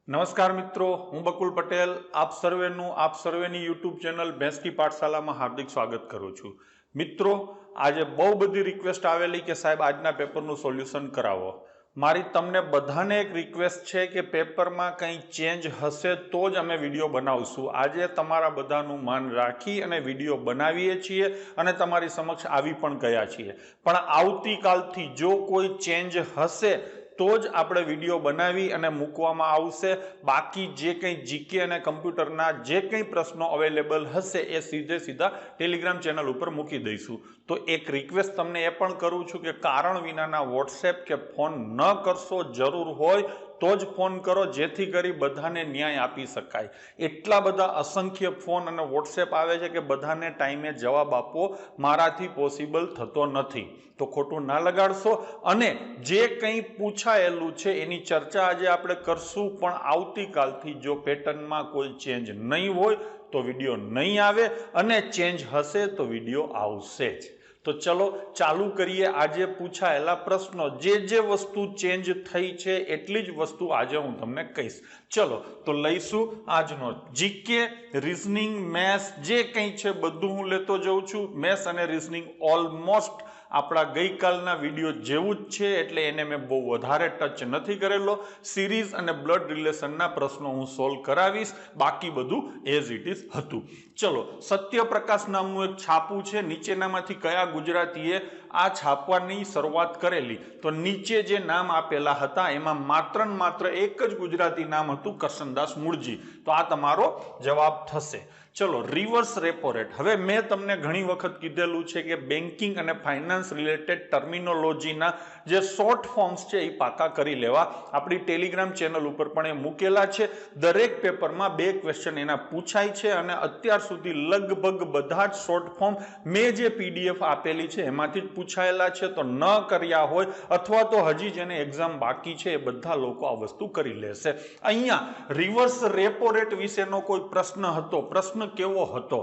નમસ્કાર મિત્રો, હું બકુલ પટેલ આપ સર્વેની યુટ્યુબ ચેનલ ભેંસ કી પાઠશાલામાં હાર્દિક સ્વાગત કરું છું। મિત્રો, આજે બહુ બધી રિક્વેસ્ટ આવેલી કે સાહેબ આજના પેપરનું સોલ્યુશન કરાવો। મારી તમને બધાને એક રિક્વેસ્ટ છે કે પેપરમાં કંઈ ચેન્જ હશે તો જ અમે વિડીયો બનાવશું। આજે તમારા બધાનું માન રાખી અને વિડીયો બનાવીએ છીએ અને તમારી સમક્ષ આવી પણ ગયા છીએ, પણ આવતીકાલથી જો કોઈ ચેન્જ હશે તો જ આપણે વિડીયો બનાવી અને મૂકવામાં આવશે। બાકી જે કંઈ જીકે અને કમ્પ્યુટરના જે કંઈ પ્રશ્નો અવેલેબલ હશે એ સીધા ટેલિગ્રામ ચેનલ ઉપર મૂકી દઈશું। તો એક રિક્વેસ્ટ તમને એ પણ કરું છું કે કારણ વિનાના વોટ્સએપ કે ફોન ન કરશો, જરૂર હોય તો જ ફોન કરો, જેથી કરી બધાને ન્યાય આપી શકાય। એટલા બધા અસંખ્ય ફોન અને વોટ્સએપ આવે છે કે બધાને ટાઈમે જવાબ આપવો મારાથી પોસિબલ થતો નથી, તો ખોટું ના લગાડશો। અને જે કંઈ પૂછાયેલું છે એની ચર્ચા આજે આપણે કરશું, પણ આવતીકાલથી જો પેટર્નમાં કોઈ ચેન્જ નહીં હોય તો વિડીયો નહીં આવે અને ચેન્જ હશે તો વિડીયો આવશે જ। તો ચલો ચાલુ કરીએ આજે પૂછાયેલા પ્રશ્નો। જે વસ્તુ ચેન્જ થઈ છે એટલી જ વસ્તુ આજે હું તમને કહીશ। ચલો તો લઈશું આજનો જીકે, રીઝનિંગ, મેથ્સ જે કંઈ છે બધું હું લેતો જઉં છું। મેથ્સ અને રીઝનિંગ ઓલમોસ્ટ આપણા ગઈકાલના વિડીયો જેવું જ છે, એટલે એને મેં બહુ વધારે ટચ નથી કરેલો। સિરીઝ અને બ્લડ રિલેશનના પ્રશ્નો હું સોલ્વ કરાવીશ, બાકી બધું એઝ ઇટ ઇઝ હતું। ચલો, સત્યપ્રકાશ નામનું એક છાપું છે, નીચેનામાંથી કયા ગુજરાતીએ આ છાપવાની શરૂઆત કરેલી? તો નીચે જે નામ આપેલા હતા એમાં માત્ર ને માત્ર એક જ ગુજરાતી નામ હતું, કરશનદાસ મૂળજી, તો આ તમારો જવાબ થશે। ચલો, રિવર્સ રેપો રેટ। હવે મેં તમને ઘણી વખત કીધેલું છે કે બેન્કિંગ અને ફાઇનાન્સ રિલેટેડ ટર્મિનોલોજીના જે શોર્ટ ફોર્મ્સ છે એ પાકા કરી લેવા। આપણી ટેલિગ્રામ ચેનલ ઉપર પણ એ મૂકેલા છે। દરેક પેપરમાં 2 ક્વેશ્ચન એના પૂછાય છે અને અત્યાર સુધી લગભગ બધા જ શોર્ટ ફોર્મ મેં જે પીડીએફ આપેલી છે એમાંથી જ પૂછાયેલા છે। તો ન કર્યા હોય અથવા તો હજી જેને એક્ઝામ બાકી છે એ બધા લોકો આ વસ્તુ કરી લેશે। અહીંયા રિવર્સ રેપો રેટ વિશેનો કોઈ પ્રશ્ન હતો। પ્રશ્ન કેવો હતો?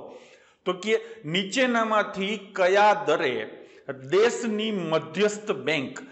તો કે નીચેનામાંથી કયા દરે દેશની મધ્યસ્થ બેંક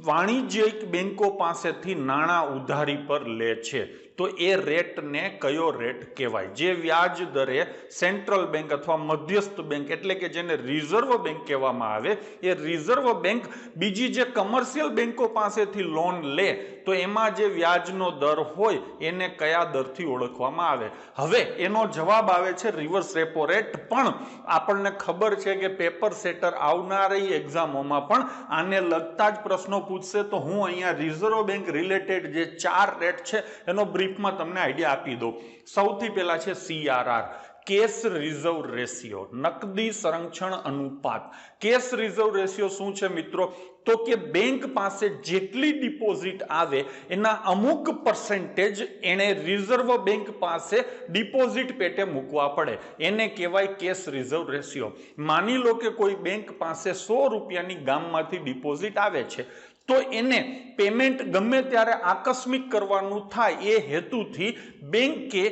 વાણિજ્યિક બેંકો પાસેથી નાણાં ઉધારી પર લે છે? તો એ રેટને કયો રેટ કહેવાય? જે વ્યાજ દરે સેન્ટ્રલ બેંક અથવા મધ્યસ્થ બેંક એટલે કે જેને રિઝર્વ બેંક કહેવામાં આવે, એ રિઝર્વ બેંક બીજી જે કમર્શિયલ બેંકો પાસેથી લોન લે તો એમાં જે વ્યાજનો દર હોય એને કયા દરથી ઓળખવામાં આવે? હવે એનો જવાબ આવે છે રિવર્સ રેપો રેટ। પણ આપણને ખબર છે કે પેપર સેટર આવનારી એક્ઝામોમાં પણ આને લગતા જ પ્રશ્નો પૂછશે, તો હું અહીંયા રિઝર્વ બેંક રિલેટેડ જે 4 રેટ છે એનો બ્રીફમાં તમને આઈડિયા આપી દઉં। સૌથી પહેલા છે CRR, કેશ રિઝર્વ રેશિયો, નકદી સંરક્ષણ અનુપાત। કેશ રિઝર્વ રેશિયો શું છે મિત્રો? તો કે બેંક પાસે જેટલી ડિપોઝિટ આવે એના અમુક પર્સન્ટેજ એને રિઝર્વ બેંક પાસે ડિપોઝિટ પેટે મૂકવા પડે, એને કહેવાય કેશ રિઝર્વ રેશિયો। માની લો કે કોઈ બેંક પાસે 100 રૂપિયાની ગામમાંથી ડિપોઝિટ આવે છે, તો એને પેમેન્ટ ગમે ત્યારે આકસ્મિક કરવાનું થાય એ હેતુથી બેંકે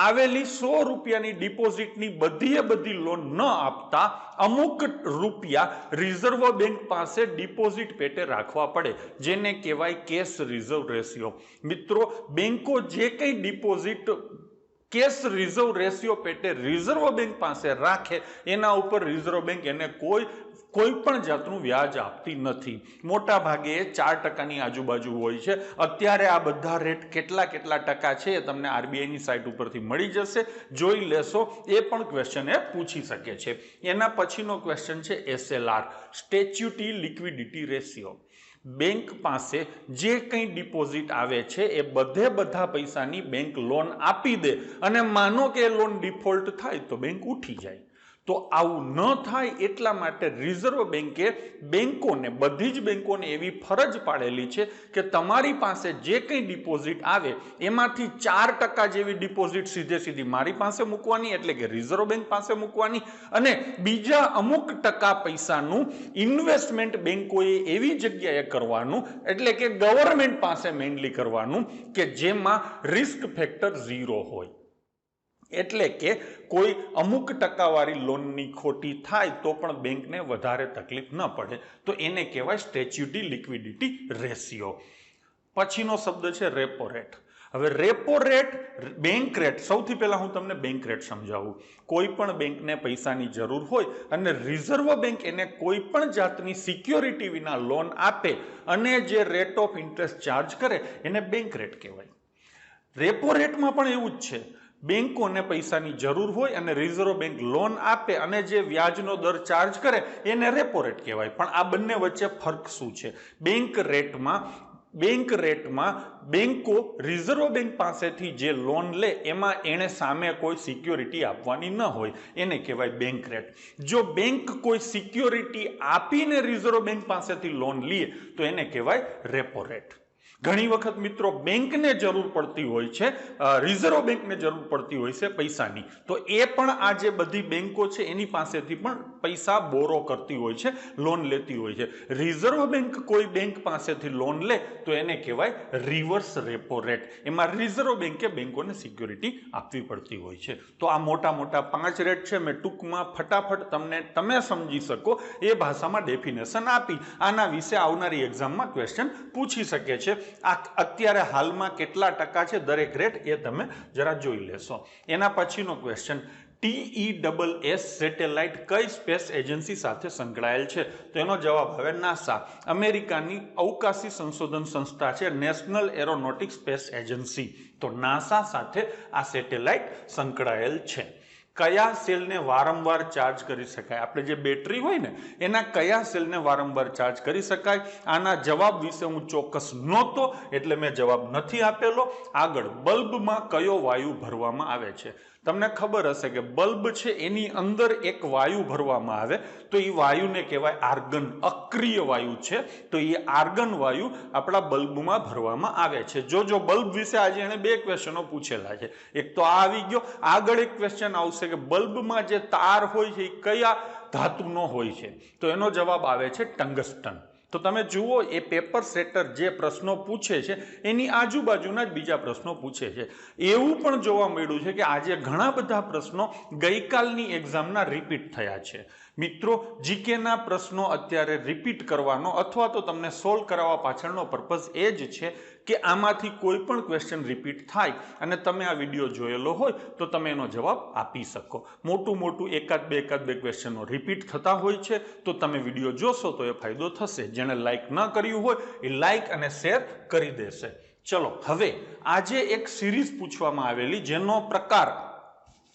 આવેલી 100 રૂપિયાની ડિપોઝિટની બધી લોન ન આપતા અમુક રૂપિયા રિઝર્વ બેંક પાસે ડિપોઝિટ પેટે રાખવા પડે, જેને કહેવાય કેશ રિઝર્વ રેશિયો। મિત્રો, બેંકો જે કંઈ ડિપોઝિટ કેશ રિઝર્વ રેશિયો પેટે રિઝર્વ બેંક પાસે રાખે એના ઉપર રિઝર્વ બેંક એને કોઈ પણ જાતનું વ્યાજ આપતી નથી। મોટા ભાગે 4% આજુબાજુ હોય છે। અત્યારે આ બધા રેટ કેટલા ટકા છે એ તમને આરબીઆઈની સાઇટ ઉપરથી મળી જશે, જોઈ લેશો, એ પણ ક્વેશ્ચન એ પૂછી શકે છે। એના પછીનો ક્વેશ્ચન છે SLR, સ્ટેચ્યુટી લિક્વિડિટી રેશિયો। બેંક પાસે જે કંઈ ડિપોઝિટ આવે છે એ બધા પૈસાની બેંક લોન આપી દે અને માનો કે લોન ડિફોલ્ટ થાય તો બેંક ઉઠી જાય। તો આવું ન થાય એટલા માટે રિઝર્વ બેંકે બધી જ બેંકોને એવી ફરજ પાડેલી છે કે તમારી પાસે જે કંઈ ડિપોઝિટ આવે એમાંથી 4% જેવી ડિપોઝિટ સીધી મારી પાસે મૂકવાની, એટલે કે રિઝર્વ બેંક પાસે મૂકવાની, અને બીજા અમુક ટકા પૈસાનું ઇન્વેસ્ટમેન્ટ બેંકોએ એવી જગ્યાએ કરવાનું, એટલે કે ગવર્મેન્ટ પાસે મેઇનલી કરવાનું કે જેમાં રિસ્ક ફેક્ટર 0 હોય। એટલે કે કોઈ અમુક ટકાવારી લોનની ખોટી થાય તો પણ બેંકને વધારે તકલીફ ન પડે, તો એને કહેવાય સ્ટેચ્યુટી લિક્વિડિટી રેશિયો। પછીનો શબ્દ છે રેપો રેટ। હવે રેપો રેટ, બેંક રેટ, સૌથી પહેલા હું તમને બેંક રેટ સમજાવું. કોઈ પણ બેંકને પૈસાની જરૂર હોય અને રિઝર્વ બેંક એને કોઈ પણ જાતની સિક્યોરિટી વિના લોન આપે અને જે રેટ ઓફ ઇન્ટરેસ્ટ ચાર્જ કરે એને બેંક રેટ કહેવાય. રેપો રેટમાં પણ એવું જ છે. બેંકોને પૈસાની જરૂર હોય અને રિઝર્વ બેંક લોન આપે અને જે વ્યાજનો દર ચાર્જ કરે એને રેપો રેટ કહેવાય. પણ આ બંને વચ્ચે ફરક શું છે? બેંક રેટમાં બેંકો રિઝર્વ બેંક પાસેથી જે લોન લે એમાં એણે સામે કોઈ સિક્યોરિટી આપવાની ન હોય, એને કહેવાય બેંક રેટ. જો બેંક કોઈ સિક્યોરિટી આપીને રિઝર્વ બેંક પાસેથી લોન લે તો એને કહેવાય રેપો રેટ. ઘણી વખત મિત્રો બેંકને જરૂર પડતી હોય છે, રિઝર્વ બેંકને જરૂર પડતી હોય છે પૈસાની, તો એ પણ આ જે બધી બેંકો છે એની પાસેથી પણ પૈસા બોરો કરતી હોય છે, લોન લેતી હોય છે. રિઝર્વ બેંક કોઈ બેંક પાસેથી લોન લે તો એને કહેવાય રિવર્સ રેપો રેટ. એમાં રિઝર્વ બેંકે બેંકોને સિક્યોરિટી આપવી પડતી હોય છે. તો આ મોટા મોટા 5 રેટ છે. મેં ટૂંકમાં ફટાફટ તમે સમજી શકો એ ભાષામાં ડેફિનેશન આપી. આના વિશે આવનારી એક્ઝામમાં ક્વેશ્ચન પૂછી શકે છે. આ અત્યારે હાલમાં કેટલા ટકા છે દરેક રેટ એ તમે જરા જોઈ લેશો. એના પછીનો ક્વેશ્ચન, TESS સેટેલાઇટ કઈ સ્પેસ એજન્સી સાથે સંકળાયેલ છે? તો એનો જવાબ આવે નાસા. અમેરિકાની અવકાશી સંશોધન સંસ્થા છે નેશનલ એરોનોટિક સ્પેસ એજન્સી. તો નાસા સાથે આ સેટેલાઇટ સંકળાયેલ છે. કયા સેલને વારંવાર ચાર્જ કરી શકાય? આપણે જે બેટરી હોય ને એના કયા સેલને વારંવાર ચાર્જ કરી શકાય? આના જવાબ વિશે હું ચોક્કસ નહોતો એટલે મેં જવાબ નથી આપેલો. આગળ, બલ્બમાં કયો વાયુ ભરવામાં આવે છે? તમને ખબર હશે કે બલ્બ છે એની અંદર એક વાયુ ભરવામાં આવે તો એ વાયુને કહેવાય આર્ગન. અક્રિય વાયુ છે તો એ આર્ગન વાયુ આપણા બલ્બમાં ભરવામાં આવે છે. જો બલ્બ વિશે આજે એને 2 ક્વેશ્ચનો પૂછેલા છે. એક તો આ આવી ગયો. આગળ એક ક્વેશ્ચન આવશે કે બલ્બમાં જે તાર હોય છે એ કયા ધાતુનો હોય છે? તો એનો જવાબ આવે છે ટંગસ્ટન. તો તમે જુઓ એ પેપર સેટર જે પ્રશ્નો પૂછે છે એની આજુબાજુના જ બીજા પ્રશ્નો પૂછે છે. એવું પણ જોવા મળ્યું છે કે આજે ઘણા બધા પ્રશ્નો ગઈકાલની એક્ઝામના રિપીટ થયા છે. મિત્રો, જીકેના પ્રશ્નો અત્યારે રિપીટ કરવાનો અથવા તો તમને સોલ્વ કરાવવા પાછળનો પર્પઝ એ જ છે કે આમાંથી કોઈ પણ ક્વેશ્ચન રિપીટ થાય અને તમે આ વિડીયો જોયેલો હોય તો તમે એનો જવાબ આપી શકો. મોટું એકાદ બે ક્વેશ્ચનો રિપીટ થતા હોય છે તો તમે વિડીયો જોશો તો એ ફાયદો થશે. જેણે લાઈક ન કર્યું હોય એ લાઈક અને શેર કરી દેશે. ચલો, હવે આજે એક સિરીઝ પૂછવામાં આવેલી જેનો પ્રકાર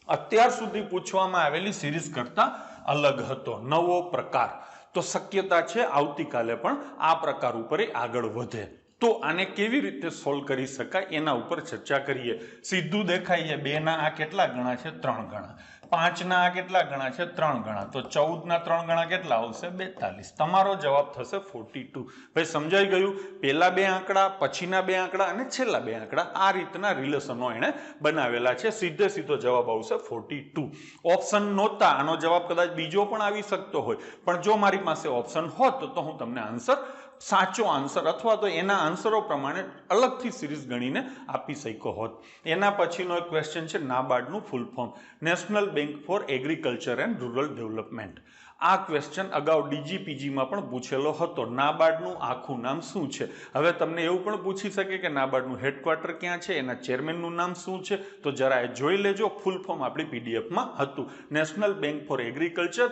અત્યાર સુધી પૂછવામાં આવેલી સિરીઝ કરતા અલગ હતો, નવો પ્રકાર. તો શક્યતા છે આવતીકાલે પણ આ પ્રકાર ઉપર આગળ વધે. તો આને કેવી રીતે સોલ્વ કરી શકાય એના ઉપર ચર્ચા કરીએ. સીધું દેખાય છે 2 ના આ કેટલા ગણા છે? 3 ગણા. 5 ના આ કેટલા ગણા છે? 3 ગણા. તો 14 ના 3 ગણા કેટલા આવશે? 42. તમારો જવાબ થશે 42. ભાઈ સમજાઈ ગયું? પહેલા 2 આંકડા, પછીના 2 આંકડા અને છેલ્લા 2 આંકડા, આ રીતના રિલેશનો એણે બનાવેલા છે. સીધો જવાબ આવશે 42. ઓપ્શન નહોતા, આનો જવાબ કદાચ બીજો પણ આવી શકતો હોય, પણ જો મારી પાસે ઓપ્શન હોત તો હું તમને સાચો આન્સર અથવા તો એના આન્સરો પ્રમાણે અલગથી સિરીઝ ગણીને આપી શક્યો હોત. એના પછીનો એક ક્વેશ્ચન છે નાબાર્ડનું full form, National Bank for Agriculture and Rural Development. આ ક્વેશ્ચન અગાઉ DGPGમાં પણ પૂછેલો હતો. નાબાર્ડનું આખું નામ શું છે? હવે તમને એવું પણ પૂછી શકે કે નાબાર્ડનું હેડક્વાર્ટર ક્યાં છે, એના ચેરમેનનું નામ શું છે? તો જરા એ જોઈ લેજો. ફૂલ ફોર્મ આપણી PDFમાં હતું, national Bank for Agriculture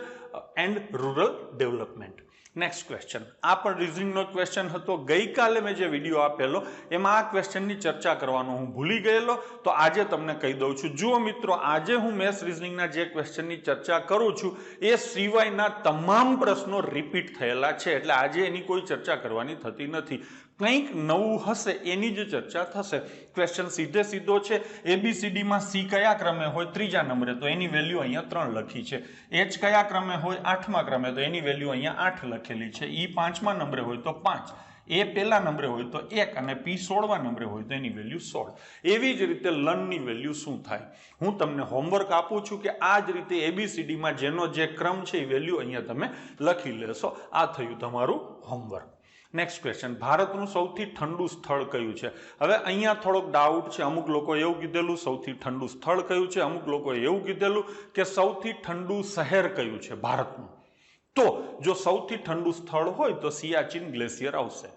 and Rural development. Next question, આ પણ રીઝનિંગનો ક્વેશ્ચન હતો. ગઈકાલે મેં જે વિડીયો આપેલો એમાં આ ક્વેશ્ચનની ચર્ચા કરવાનો હું ભૂલી ગયેલો, તો આજે તમને કહી દઉં છું. જુઓ મિત્રો, આજે હું મેથ્સ રીઝનિંગના જે ક્વેશ્ચનની ચર્ચા કરું છું એ સિવાયના તમામ પ્રશ્નો રિપીટ થયેલા છે, એટલે આજે એની કોઈ ચર્ચા કરવાની થતી નથી. કંઈક નવું હશે એની જ ચર્ચા થશે. ક્વેશ્ચન સીધો છે. ABCDમાં C કયા ક્રમે હોય? 3જા નંબરે, તો એની વેલ્યુ અહીંયા 3 લખી છે. H કયા ક્રમે હોય? 8મા ક્રમે, તો એની વેલ્યુ અહીંયા 8 લખેલી છે. E 5મા નંબરે હોય તો 5, A પહેલા નંબરે હોય તો 1 અને P 16મા નંબરે હોય તો એની વેલ્યુ 16. એવી જ રીતે લર્નની વેલ્યુ શું થાય? હું તમને હોમવર્ક આપું છું કે આ જ રીતે ABCDમાં જેનો જે ક્રમ છે એ વેલ્યુ અહીંયા તમે લખી લેશો. આ થયું તમારું હોમવર્ક. નેક્સ્ટ ક્વેશ્ચન, ભારતનું સૌથી ઠંડુ સ્થળ કયું છે? હવે અહીંયા થોડોક ડાઉટ છે. અમુક લોકો એવું કીધેલું સૌથી ઠંડુ સ્થળ કયું છે, અમુક લોકોએ એવું કીધેલું કે સૌથી ઠંડુ શહેર કયું છે ભારતનું. તો જો સૌથી ઠંડુ સ્થળ હોય તો સિયાચીન ગ્લેશિયર આવશે.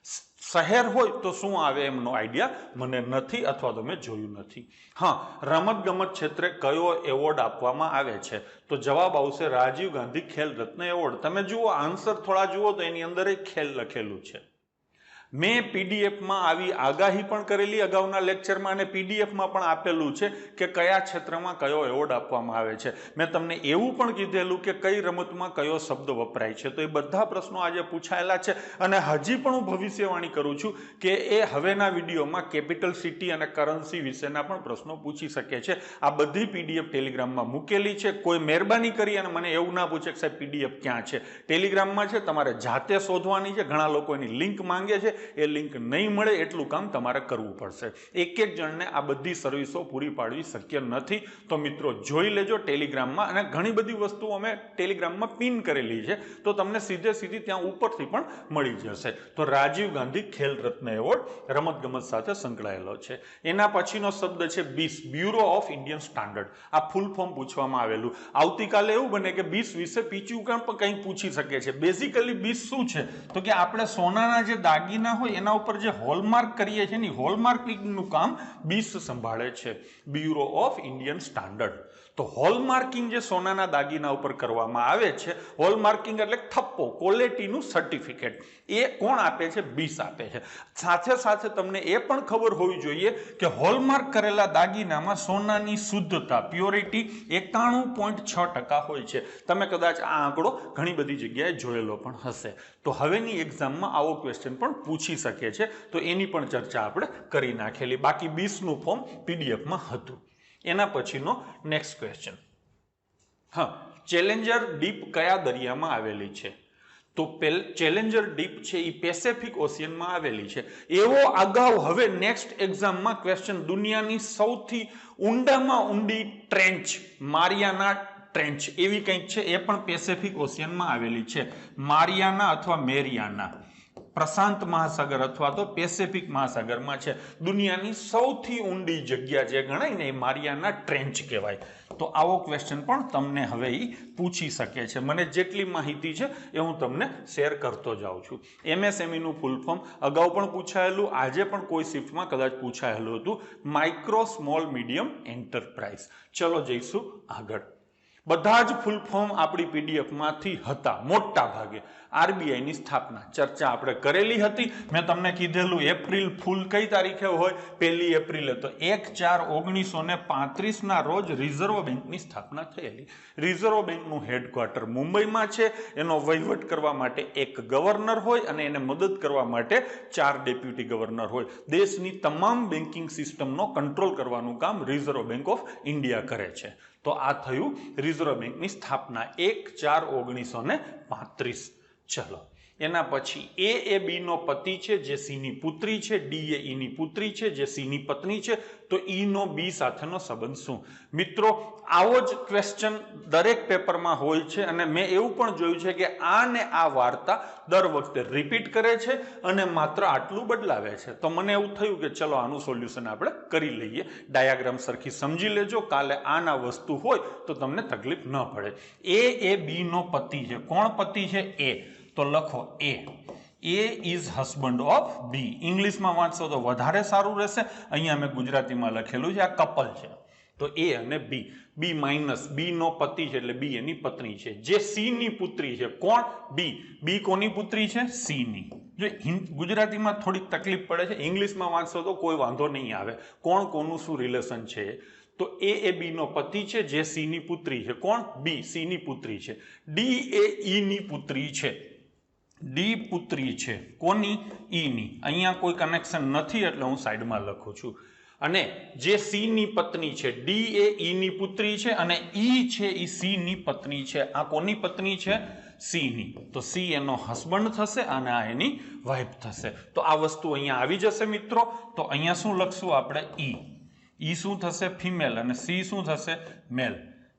શહેર હોય તો શું આવે એમનો આઈડિયા મને નથી અથવા તો મેં જોયું નથી. હા, રમત ગમત ક્ષેત્રે કયો એવોર્ડ આપવામાં આવે છે? તો જવાબ આવશે રાજીવ ગાંધી ખેલ રત્ન એવોર્ડ. તમે જુઓ આન્સર થોડા જુઓ તો એની અંદર ખેલ લખેલું છે. મેં પીડીએફમાં આવી આગાહી પણ કરેલી અગાઉના લેક્ચરમાં અને પીડીએફમાં પણ આપેલું છે કે કયા ક્ષેત્રમાં કયો એવોર્ડ આપવામાં આવે છે. મેં તમને એવું પણ કીધેલું કે કઈ રમતમાં કયો શબ્દ વપરાય છે. તો એ બધા પ્રશ્નો આજે પૂછાયેલા છે અને હજી પણ હું ભવિષ્યવાણી કરું છું કે એ હવેના વિડીયોમાં કેપિટલ સિટી અને કરન્સી વિશેના પણ પ્રશ્નો પૂછી શકે છે. આ બધી પીડીએફ ટેલિગ્રામમાં મૂકેલી છે. કોઈ મહેરબાની કરી અને મને એવું ના પૂછે કે સાહેબ પીડીએફ ક્યાં છે. ટેલિગ્રામમાં છે, તમારે જાતે શોધવાની છે. ઘણા લોકો એની લિંક માંગે છે, એ લિંક નહીં મળે એટલું કામ તમારે કરવું પડશે. એક એક જણને આ બધી સર્વિસો પૂરી પાડવી શક્ય નથી. તો મિત્રો જોઈ લેજો ટેલિગ્રામમાં, અને ઘણી બધી વસ્તુઓ અમે ટેલિગ્રામમાં પિન કરેલી છે તો તમને સીધે સીધી ત્યાં ઉપરથી પણ મળી જશે. તો રાજીવ ગાંધી ખેલ રત્ન એવોર્ડ રમતગમત સાથે સંકળાયેલો છે. એના પછીનો શબ્દ છે BIS, bureau of Indian standard. આ ફૂલ ફોર્મ પૂછવામાં આવેલું. આવતીકાલે એવું બને કે BIS વિશે પીછું પણ કંઈ પૂછી શકે છે. બેઝિકલી BIS શું છે તો કે આપણે સોનાના જે દાગીના હોય એના ઉપર જે હોલમાર્ક કરીએ છીએ ને, હોલમાર્કિંગનું કામ BIS સંભાળે છે, બ્યુરો ઓફ ઇન્ડિયન સ્ટાન્ડર્ડ. તો હોલમાર્કિંગ જે સોનાના દાગીના ઉપર કરવામાં આવે છે, હોલમાર્કિંગ એટલે થપ્પો, ક્વોલિટીનું સર્ટિફિકેટ, એ કોણ આપે છે? BIS આપે છે. સાથે સાથે તમને એ પણ ખબર હોવી જોઈએ કે હોલમાર્ક કરેલા દાગીનામાં સોનાની શુદ્ધતા, પ્યોરિટી 91.6% હોય છે. તમે કદાચ આ આંકડો ઘણી બધી જગ્યાએ જોયેલો પણ હશે. તો હવેની એક્ઝામમાં આવો ક્વેશ્ચન પણ પૂછી શકે છે. તો એની પણ ચર્ચા આપણે કરી નાખેલી. બાકી BISનું ફોર્મ પીડીએફમાં હતું. એના પછીનો નેક્સ્ટ ક્વેશ્ચન. હા, ચેલેન્જર ડીપ કયા દરિયામાં આવેલી છે? તો ચેલેન્જર ડીપ છે એ પેસિફિક ઓશિયનમાં આવેલી છે. એવો અગાઉ હવે નેક્સ્ટ એક્ઝામમાં ક્વેશ્ચન, દુનિયાની સૌથી ઊંડામાં ઊંડી ટ્રેન્ચ, મારિયાના ટ્રેન્ચ એવી કંઈક છે, એ પણ પેસિફિક ઓશિયનમાં આવેલી છે. મારિયાના અથવા મેરિયાના, પ્રશાંત મહાસાગર અથવા તો પેસિફિક મહાસાગરમાં છે. દુનિયાની સૌથી ઊંડી જગ્યા જે ગણાય ને એ મારિયાના ટ્રેન્ચ કહેવાય. તો આવો ક્વેશ્ચન પણ તમને હવે પૂછી શકે છે. મને જેટલી માહિતી છે એ હું તમને શેર કરતો જાઉં છું. MSMEનું ફૂલ ફોર્મ અગાઉ પણ પૂછાયેલું, આજે પણ કોઈ શિફ્ટમાં કદાચ પૂછાયેલું હતું, માઇક્રો સ્મોલ મીડિયમ એન્ટરપ્રાઇઝ. ચલો જઈશું આગળ. બધા જ ફૂલ ફોર્મ આપણી પીડીએફમાંથી હતા મોટા ભાગે. RBIની સ્થાપના ચર્ચા આપણે કરેલી હતી. મેં તમને કીધેલું એપ્રિલ ફૂલ કઈ તારીખે હોય? 1 એપ્રિલે. તો 1/4/1935 ના રોજ રિઝર્વ બેંકની સ્થાપના થયેલી. રિઝર્વ બેંકનું હેડક્વાર્ટર મુંબઈમાં છે. એનો વહીવટ કરવા માટે એક ગવર્નર હોય અને એને મદદ કરવા માટે 4 ડેપ્યુટી ગવર્નર હોય. દેશની તમામ બેન્કિંગ સિસ્ટમનો કંટ્રોલ કરવાનું કામ રિઝર્વ બેંક ઓફ ઇન્ડિયા કરે છે. તો આ થયું રિઝર્વ બેંકની સ્થાપના 1/4/1935. ચલો, એના પછી એ બી નો પતિ છે જે સી ની પુત્રી છે, ડી એ ઈ ની પુત્રી છે જે સી ની પત્ની છે. તો ઈ નો બી સાથેનો સંબંધ શું? મિત્રો આવો જ ક્વેશ્ચન દરેક પેપરમાં હોય છે અને મેં એવું પણ જોયું છે કે આ ને આ વાર્તા દર વખતે રિપીટ કરે છે અને માત્ર આટલું બદલાવે છે. તો મને એવું થયું કે ચલો આનું સોલ્યુશન આપણે કરી લઈએ. ડાયાગ્રામ સરખી સમજી લેજો, કાલે આના વસ્તુ હોય તો તમને તકલીફ ન પડે. એ બી નો પતિ છે. કોણ પતિ છે? એ. તો લખો એ ઇઝ હસબન્ડ ઓફ બી. ઇંગ્લિશમાં વાંચશો તો વધારે સારું રહેશે. અહીંયા મેં ગુજરાતીમાં લખેલું છે, આ કપલ છે. તો એ અને બી. બી માઇનસ બી નો પતિ છે એટલે બી એની પત્ની છે, જે સી ની પુત્રી છે. કોણ? બી. બી કોની પુત્રી છે? સી ની. જો ગુજરાતીમાં થોડીક તકલીફ પડે છે, ઇંગ્લિશમાં વાંચશો તો કોઈ વાંધો નહીં આવે. કોણ કોનું શું રિલેશન છે? તો એ બી નો પતિ છે જે સી ની પુત્રી છે. કોણ? બી. સી ની પુત્રી છે. ડી એ ઈ ની પુત્રી છે. ડી પુત્રી છે કોની? ઈ ની. અહીંયા કોઈ કનેક્શન નથી એટલે હું સાઈડમાં લખું છું. અને જે સી ની પત્ની છે, ડી એ ઈ ની પુત્રી છે અને ઈ છે એ સી ની પત્ની છે. આ કોની પત્ની છે? સી ની. તો સી એનો હસબન્ડ થશે અને આ એની વાઇફ થશે. તો આ વસ્તુ અહીંયા આવી જશે મિત્રો. તો અહીંયા શું લખશું આપણે? ઈ શું થશે? ફિમેલ. અને સી શું થશે? મેલ.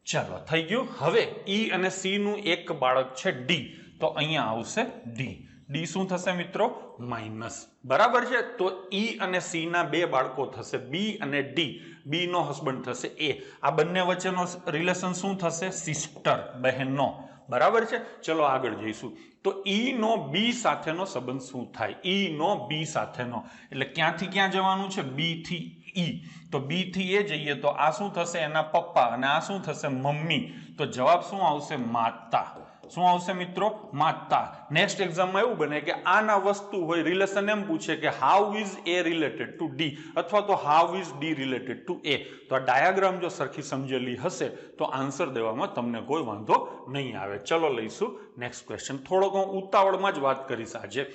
ચલો થઈ ગયું. હવે ઈ અને સી નું એક બાળક છે ડી. તો અહીંયા આવશે ડી. ડી શું થશે મિત્રો? માઇનસ. બરાબર છે. તો ઈ અને સી ના બે બાળકો થશે, બી અને ડી. બી નો હસબન્ડ થશે એ. આ બંને વચ્ચેનો રિલેશન શું થશે? સિસ્ટર, બહેનો. બરાબર છે. ચલો આગળ જઈશું. તો ઈ નો બી સાથેનો સંબંધ શું થાય? ઈ નો બી સાથેનો એટલે ક્યાંથી ક્યાં જવાનું છે? બી થી ઈ. તો બી થી એ જઈએ તો આ શું થશે? એના પપ્પા. અને આ શું થશે? મમ્મી. તો જવાબ શું આવશે? માતા. શું આવશે મિત્રો? માતા. નેક્સ્ટ એક્ઝામમાં એવું બને કે આના વસ્તુ હોય, રિલેશન એમ પૂછે કે how is A related to D અથવા તો how is D related to A. તો આ ડાયાગ્રામ જો સરખી સમજેલી હશે તો આન્સર દેવામાં તમને કોઈ વાંધો નહીં આવે. ચલો લઈશું નેક્સ્ટ ક્વેશ્ચન. થોડોક હું ઉતાવળમાં જ વાત કરીશ આજે.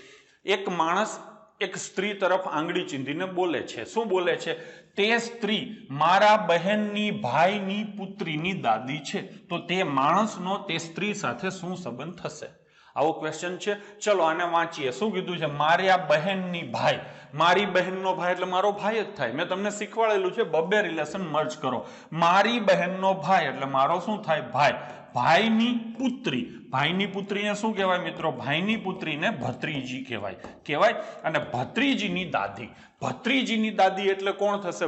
એક માણસ એક સ્ત્રી તરફ આંગળી ચીંધીને બોલે છે. શું બોલે છે? તે સ્ત્રી મારા બહેનની ભાઈની પુત્રીની દાદી છે. તો તે માણસનો તે સ્ત્રી સાથે શું સંબંધ થશે? આવો ક્વેશ્ચન છે. ચલો આને વાંચીએ. શું કીધું છે? મારા બહેનની ભાઈ. મારી બહેનનો ભાઈ એટલે મારો ભાઈ જ થાય. મેં તમને શીખવાડેલું છે બબ્બે રિલેશન મર્જ કરો. મારી બહેનનો ભાઈ એટલે મારો શું થાય? ભાઈ. ભાઈની પુત્રી. ભાઈની પુત્રીને શું કહેવાય મિત્રો? ભાઈની પુત્રીને ભત્રીજી કહેવાય. અને ભત્રીજીની દાદી. ભત્રીજીની દાદી એટલે કોણ થશે?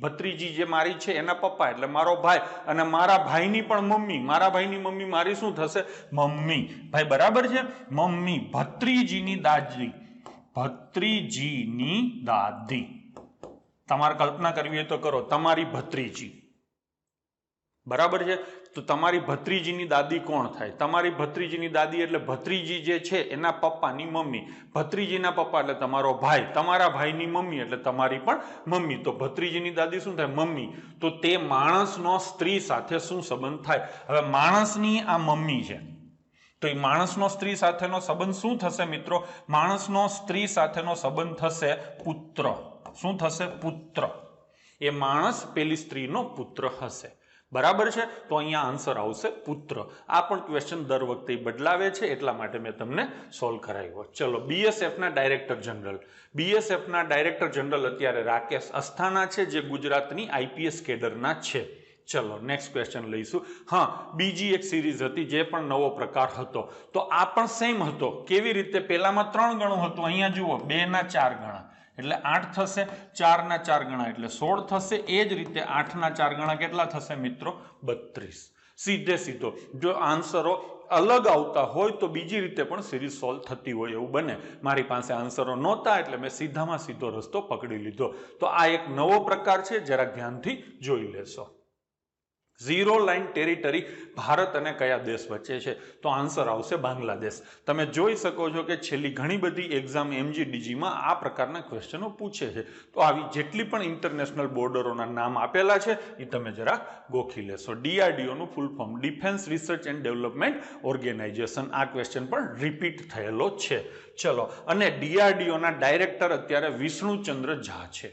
ભત્રીજી જે મારી છે એના પપ્પા એટલે મારો ભાઈ. અને મારા ભાઈની પણ મમ્મી. મારા ભાઈની મમ્મી મારી શું થશે? મમ્મી. ભાઈ બરાબર છે? મમ્મી. ભત્રીજીની દાદી. ભત્રીજીની દાદી. તમારે કલ્પના કરવી હોય તો કરો. તમારી ભત્રીજી. બરાબર છે? તો તમારી ભત્રીજીની દાદી કોણ થાય? તમારી ભત્રીજીની દાદી એટલે ભત્રીજી જે છે એના પપ્પાની મમ્મી. ભત્રીજીના પપ્પા એટલે તમારો ભાઈ. તમારા ભાઈની મમ્મી એટલે તમારી પણ મમ્મી. તો ભત્રીજીની દાદી શું થાય? મમ્મી. તો તે માણસનો સ્ત્રી સાથે શું સંબંધ થાય? હવે માણસની આ મમ્મી છે તો એ માણસનો સ્ત્રી સાથેનો સંબંધ શું થશે મિત્રો? માણસનો સ્ત્રી સાથેનો સંબંધ થશે પુત્ર. શું થશે? પુત્ર. એ માણસ પેલી સ્ત્રીનો પુત્ર હશે. બરાબર છે? તો અહીંયા આન્સર આવશે પુત્ર. આ પણ ક્વેશ્ચન દર વખતે બદલાવે છે એટલા માટે મેં તમને સોલ્વ કરાવ્યો. ચલો BSF ના ડાયરેક્ટર જનરલ. BSF ના ડાયરેક્ટર જનરલ અત્યારે રાકેશ અસ્થાના છે જે ગુજરાતની IPS કેડરના છે. ચલો નેક્સ્ટ ક્વેશ્ચન લઈશું. હા, બીજી એક સિરીઝ હતી જે પણ નવો પ્રકાર હતો. તો આ પણ સેમ હતો. કેવી રીતે? પેલામાં 3 ગણું હતું. અહીંયા જુઓ 2 ના 4 ગણા એટલે 8 થશે. 4 ના 4 ગણા એટલે 16 થશે. એ જ રીતે 8 ના 4 ગણા કેટલા થશે મિત્રો? 32. સીધો જો આન્સરો અલગ આવતા હોય તો બીજી રીતે પણ સિરીઝ સોલ્વ થતી હોય એવું બને. મારી પાસે આન્સરો નહોતા એટલે મેં સીધામાં સીધો રસ્તો પકડી લીધો. તો આ એક નવો પ્રકાર છે, જરા ધ્યાનથી જોઈ લેશો. ઝીરો લાઇન ટેરિટરી ભારત અને કયા દેશ વચ્ચે છે? તો આન્સર આવશે બાંગ્લાદેશ. તમે જોઈ શકો છો કે છેલ્લી ઘણી બધી એક્ઝામ MGDGમાં આ પ્રકારના ક્વેશ્ચનો પૂછે છે. તો આવી જેટલી પણ ઇન્ટરનેશનલ બોર્ડરોના નામ આપેલા છે એ તમે જરા ગોખી લેશો. DRDO નું full form defence research and development organisation. આ ક્વેશ્ચન પણ રિપીટ થયેલો છે. ચલો, અને DRDO ના ડાયરેક્ટર અત્યારે વિષ્ણુચંદ્ર ઝા છે.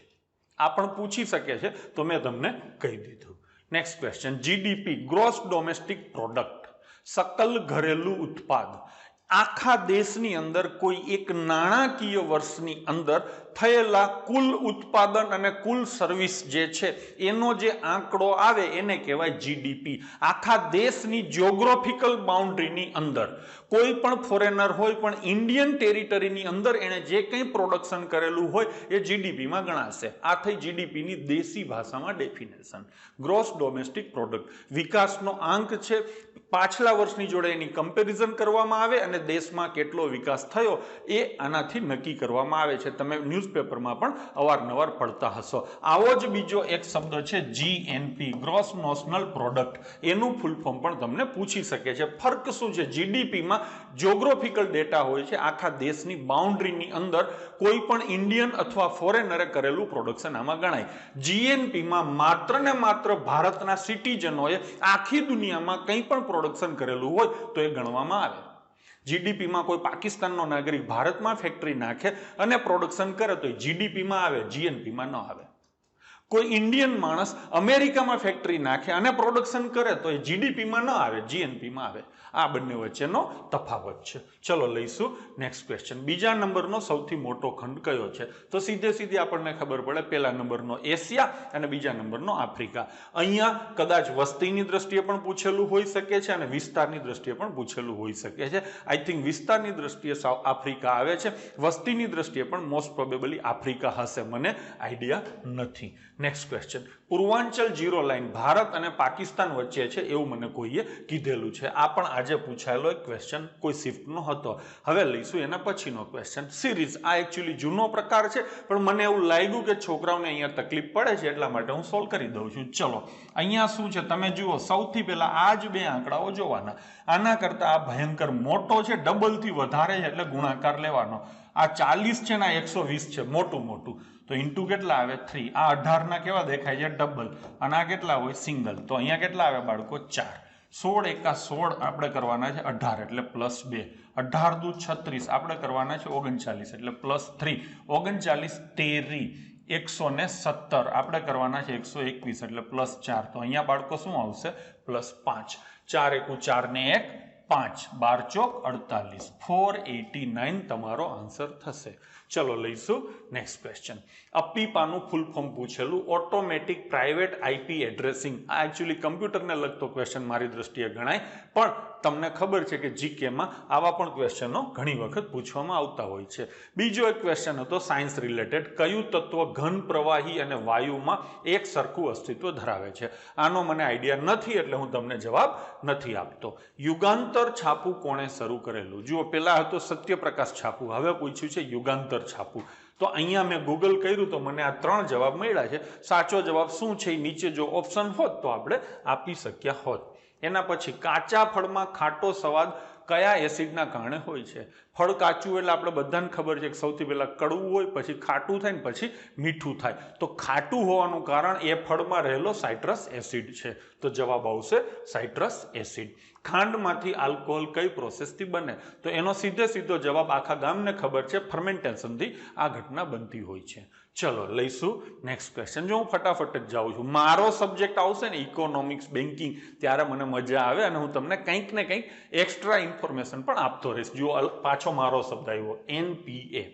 આ પણ પૂછી શકે છે તો મેં તમને કહી દીધું. Next question. GDP gross domestic product, सकल घरेलू उत्पाद આખા દેશની અંદર કોઈ એક નાણાકીય વર્ષની અંદર થયેલા કુલ ઉત્પાદન અને કુલ સર્વિસ જે છે એનો જે આંકડો આવે એને કહેવાય જીડીપી. આખા દેશની જ્યોગ્રાફિકલ બાઉન્ડ્રીની અંદર કોઈ પણ ફોરેનર હોય પણ ઇન્ડિયન ટેરિટરીની અંદર એણે જે કંઈ પ્રોડક્શન કરેલું હોય એ જીડીપીમાં ગણાશે. આ થઈ જીડીપીની દેશી ભાષામાં ડેફિનેશન. ગ્રોસ ડોમેસ્ટિક પ્રોડક્ટ વિકાસનો આંક છે. પાછલા વર્ષની જોડે એની કમ્પેરિઝન કરવામાં આવે અને દેશમાં કેટલો વિકાસ થયો એ આનાથી નક્કી કરવામાં આવે છે. તમે ન્યૂઝપેપરમાં પણ અવારનવાર પડતા હશો. આવો જ બીજો એક શબ્દ છે જીએનપી, ગ્રોસ નેશનલ પ્રોડક્ટ. એનું ફૂલ ફોર્મ પણ તમને પૂછી શકે છે. ફરક શું છે? જીડીપીમાં જ્યોગ્રાફિકલ ડેટા હોય છે. આખા દેશની બાઉન્ડ્રીની અંદર કોઈ પણ ઇન્ડિયન અથવા ફોરેનરે કરેલું પ્રોડક્શન આમાં ગણાય. જીએનપીમાં માત્ર ને માત્ર ભારતના સિટીઝનોએ આખી દુનિયામાં કંઈ પણ પ્રોડક્શન કરેલું હોય તો એ ગણવામાં આવે. જીડીપીમાં કોઈ પાકિસ્તાનનો નાગરિક ભારતમાં ફેક્ટરી નાખે અને પ્રોડક્શન કરે તો જીડીપીમાં આવે, જીએનપીમાં ન આવે. કોઈ ઇન્ડિયન માણસ અમેરિકામાં ફેક્ટરી નાખે અને પ્રોડક્શન કરે તો એ જીડીપીમાં ન આવે, જીએનપીમાં આવે. આ બંને વચ્ચેનો તફાવત છે. ચલો લઈશું નેક્સ્ટ ક્વેશ્ચન. બીજા નંબરનો સૌથી મોટો ખંડ કયો છે? તો સીધી આપણને ખબર પડે. પહેલા નંબરનો એશિયા અને બીજા નંબરનો આફ્રિકા. અહીંયા કદાચ વસ્તીની દ્રષ્ટિએ પણ પૂછેલું હોઈ શકે છે અને વિસ્તારની દ્રષ્ટિએ પણ પૂછેલું હોઈ શકે છે. આઈ થિંક વિસ્તારની દ્રષ્ટિએ આફ્રિકા આવે છે. વસ્તીની દ્રષ્ટિએ પણ મોસ્ટ પ્રોબેબલી આફ્રિકા હશે, મને આઈડિયા નથી. Next question, Purvanchal zero line Bharat અને પાકિસ્તાન વચ્ચે છે એવું મને કોઈએ કીધેલું છે. આ પણ આજે પૂછાયેલો એક ક્વેશ્ચન કોઈ શિફ્ટનો હતો. હવે લઈશું એના પછીનો ક્વેશ્ચન, સિરીઝ. આ એકચ્યુઅલી જૂનો પ્રકાર છે, પણ મને એવું લાગ્યું કે છોકરાઓને અહીંયા તકલીફ પડે છે એટલા માટે હું સોલ્વ કરી દઉં છું. ચલો, અહીંયા શું છે તમે જુઓ. સૌથી પહેલા આ જ બે આંકડાઓ જોવાના. આના કરતા આ ભયંકર મોટો છે, ડબલથી વધારે છે એટલે ગુણાકાર લેવાનો. આ 40 છે ને આ 120 છે, મોટું. તો ઇન્ટુ કેટલા આવે 3. આ 18 ના કેવા દેખાય છે ડબલ, અને આ કેટલા હોય સિંગલ. તો અહીંયા કેટલા આવે બાળકો 4. 16 એકા 16 આપણે કરવાના છે 18 એટલે +2. 18 દુ 36 આપણે કરવાના છે 39 એટલે +3. 39 13 117 આપણે કરવાના છે 121 એટલે +4. તો અહીંયા બાળકો શું આવશે +5. 4 એકુ 4 ને 1 5, 12 ચોક 48, 489 તમારો આન્સર થશે. ચલો લઈશું નેક્સ્ટ ક્વેશ્ચન. અપીપાનું ફૂલ ફોર્મ પૂછેલું, ઓટોમેટિક પ્રાઇવેટ આઈપી એડ્રેસિંગ. આ એકચ્યુઅલી કમ્પ્યુટરને લગતો ક્વેશ્ચન મારી દ્રષ્ટિએ ગણાય, પણ તમને ખબર છે કે જીકેમાં આવા પણ ક્વેશ્ચનો ઘણી વખત પૂછવામાં આવતા હોય છે. બીજો એક ક્વેશ્ચન હતો સાયન્સ રિલેટેડ, કયું તત્વ ઘન, પ્રવાહી અને વાયુમાં એક સરખું અસ્તિત્વ ધરાવે છે. આનો મને આઈડિયા નથી એટલે હું તમને જવાબ નથી આપતો. યુગાંતર છાપું કોણે શરૂ કરેલું? જુઓ, પેલા હતો સત્યપ્રકાશ છાપું, હવે પૂછ્યું છે યુગાંતર છાપું. તો અહીંયા મેં ગૂગલ કર્યું તો મને આ 3 જવાબ મળ્યા છે. સાચો જવાબ શું છે એ નીચે જો ઓપ્શન હોત તો આપણે આપી શક્યા હોત. એના પછી, કાચા ફળમાં ખાટો સ્વાદ કયા એસિડના કારણે હોય છે? ફળ કાચું એટલે આપણે બધાને ખબર છે કે સૌથી પહેલા કડવું હોય, પછી ખાટું થાય ને પછી મીઠું થાય. તો ખાટું હોવાનું કારણ એ ફળમાં રહેલો સાઇટ્રસ એસિડ છે. તો જવાબ આવશે સાઇટ્રસ એસિડ. ખાંડમાંથી આલ્કોહોલ કઈ પ્રોસેસથી બને? તો એનો સીધો જવાબ આખા ગામને ખબર છે, ફર્મેન્ટેશનથી આ ઘટના બનતી હોય છે. ચલો લઈશું નેક્સ્ટ ક્વેશ્ચન. જો હું ફટાફટ જ જાઉં છું, મારો સબ્જેક્ટ આવશે ને ઇકોનોમિક્સ, બેન્કિંગ, ત્યારે મને મજા આવે અને હું તમને કંઈક ને કંઈક એક્સ્ટ્રા ઇન્ફોર્મેશન પણ આપતો રહીશ. જો પાછો મારો શબ્દ આવ્યો, એનપીએ.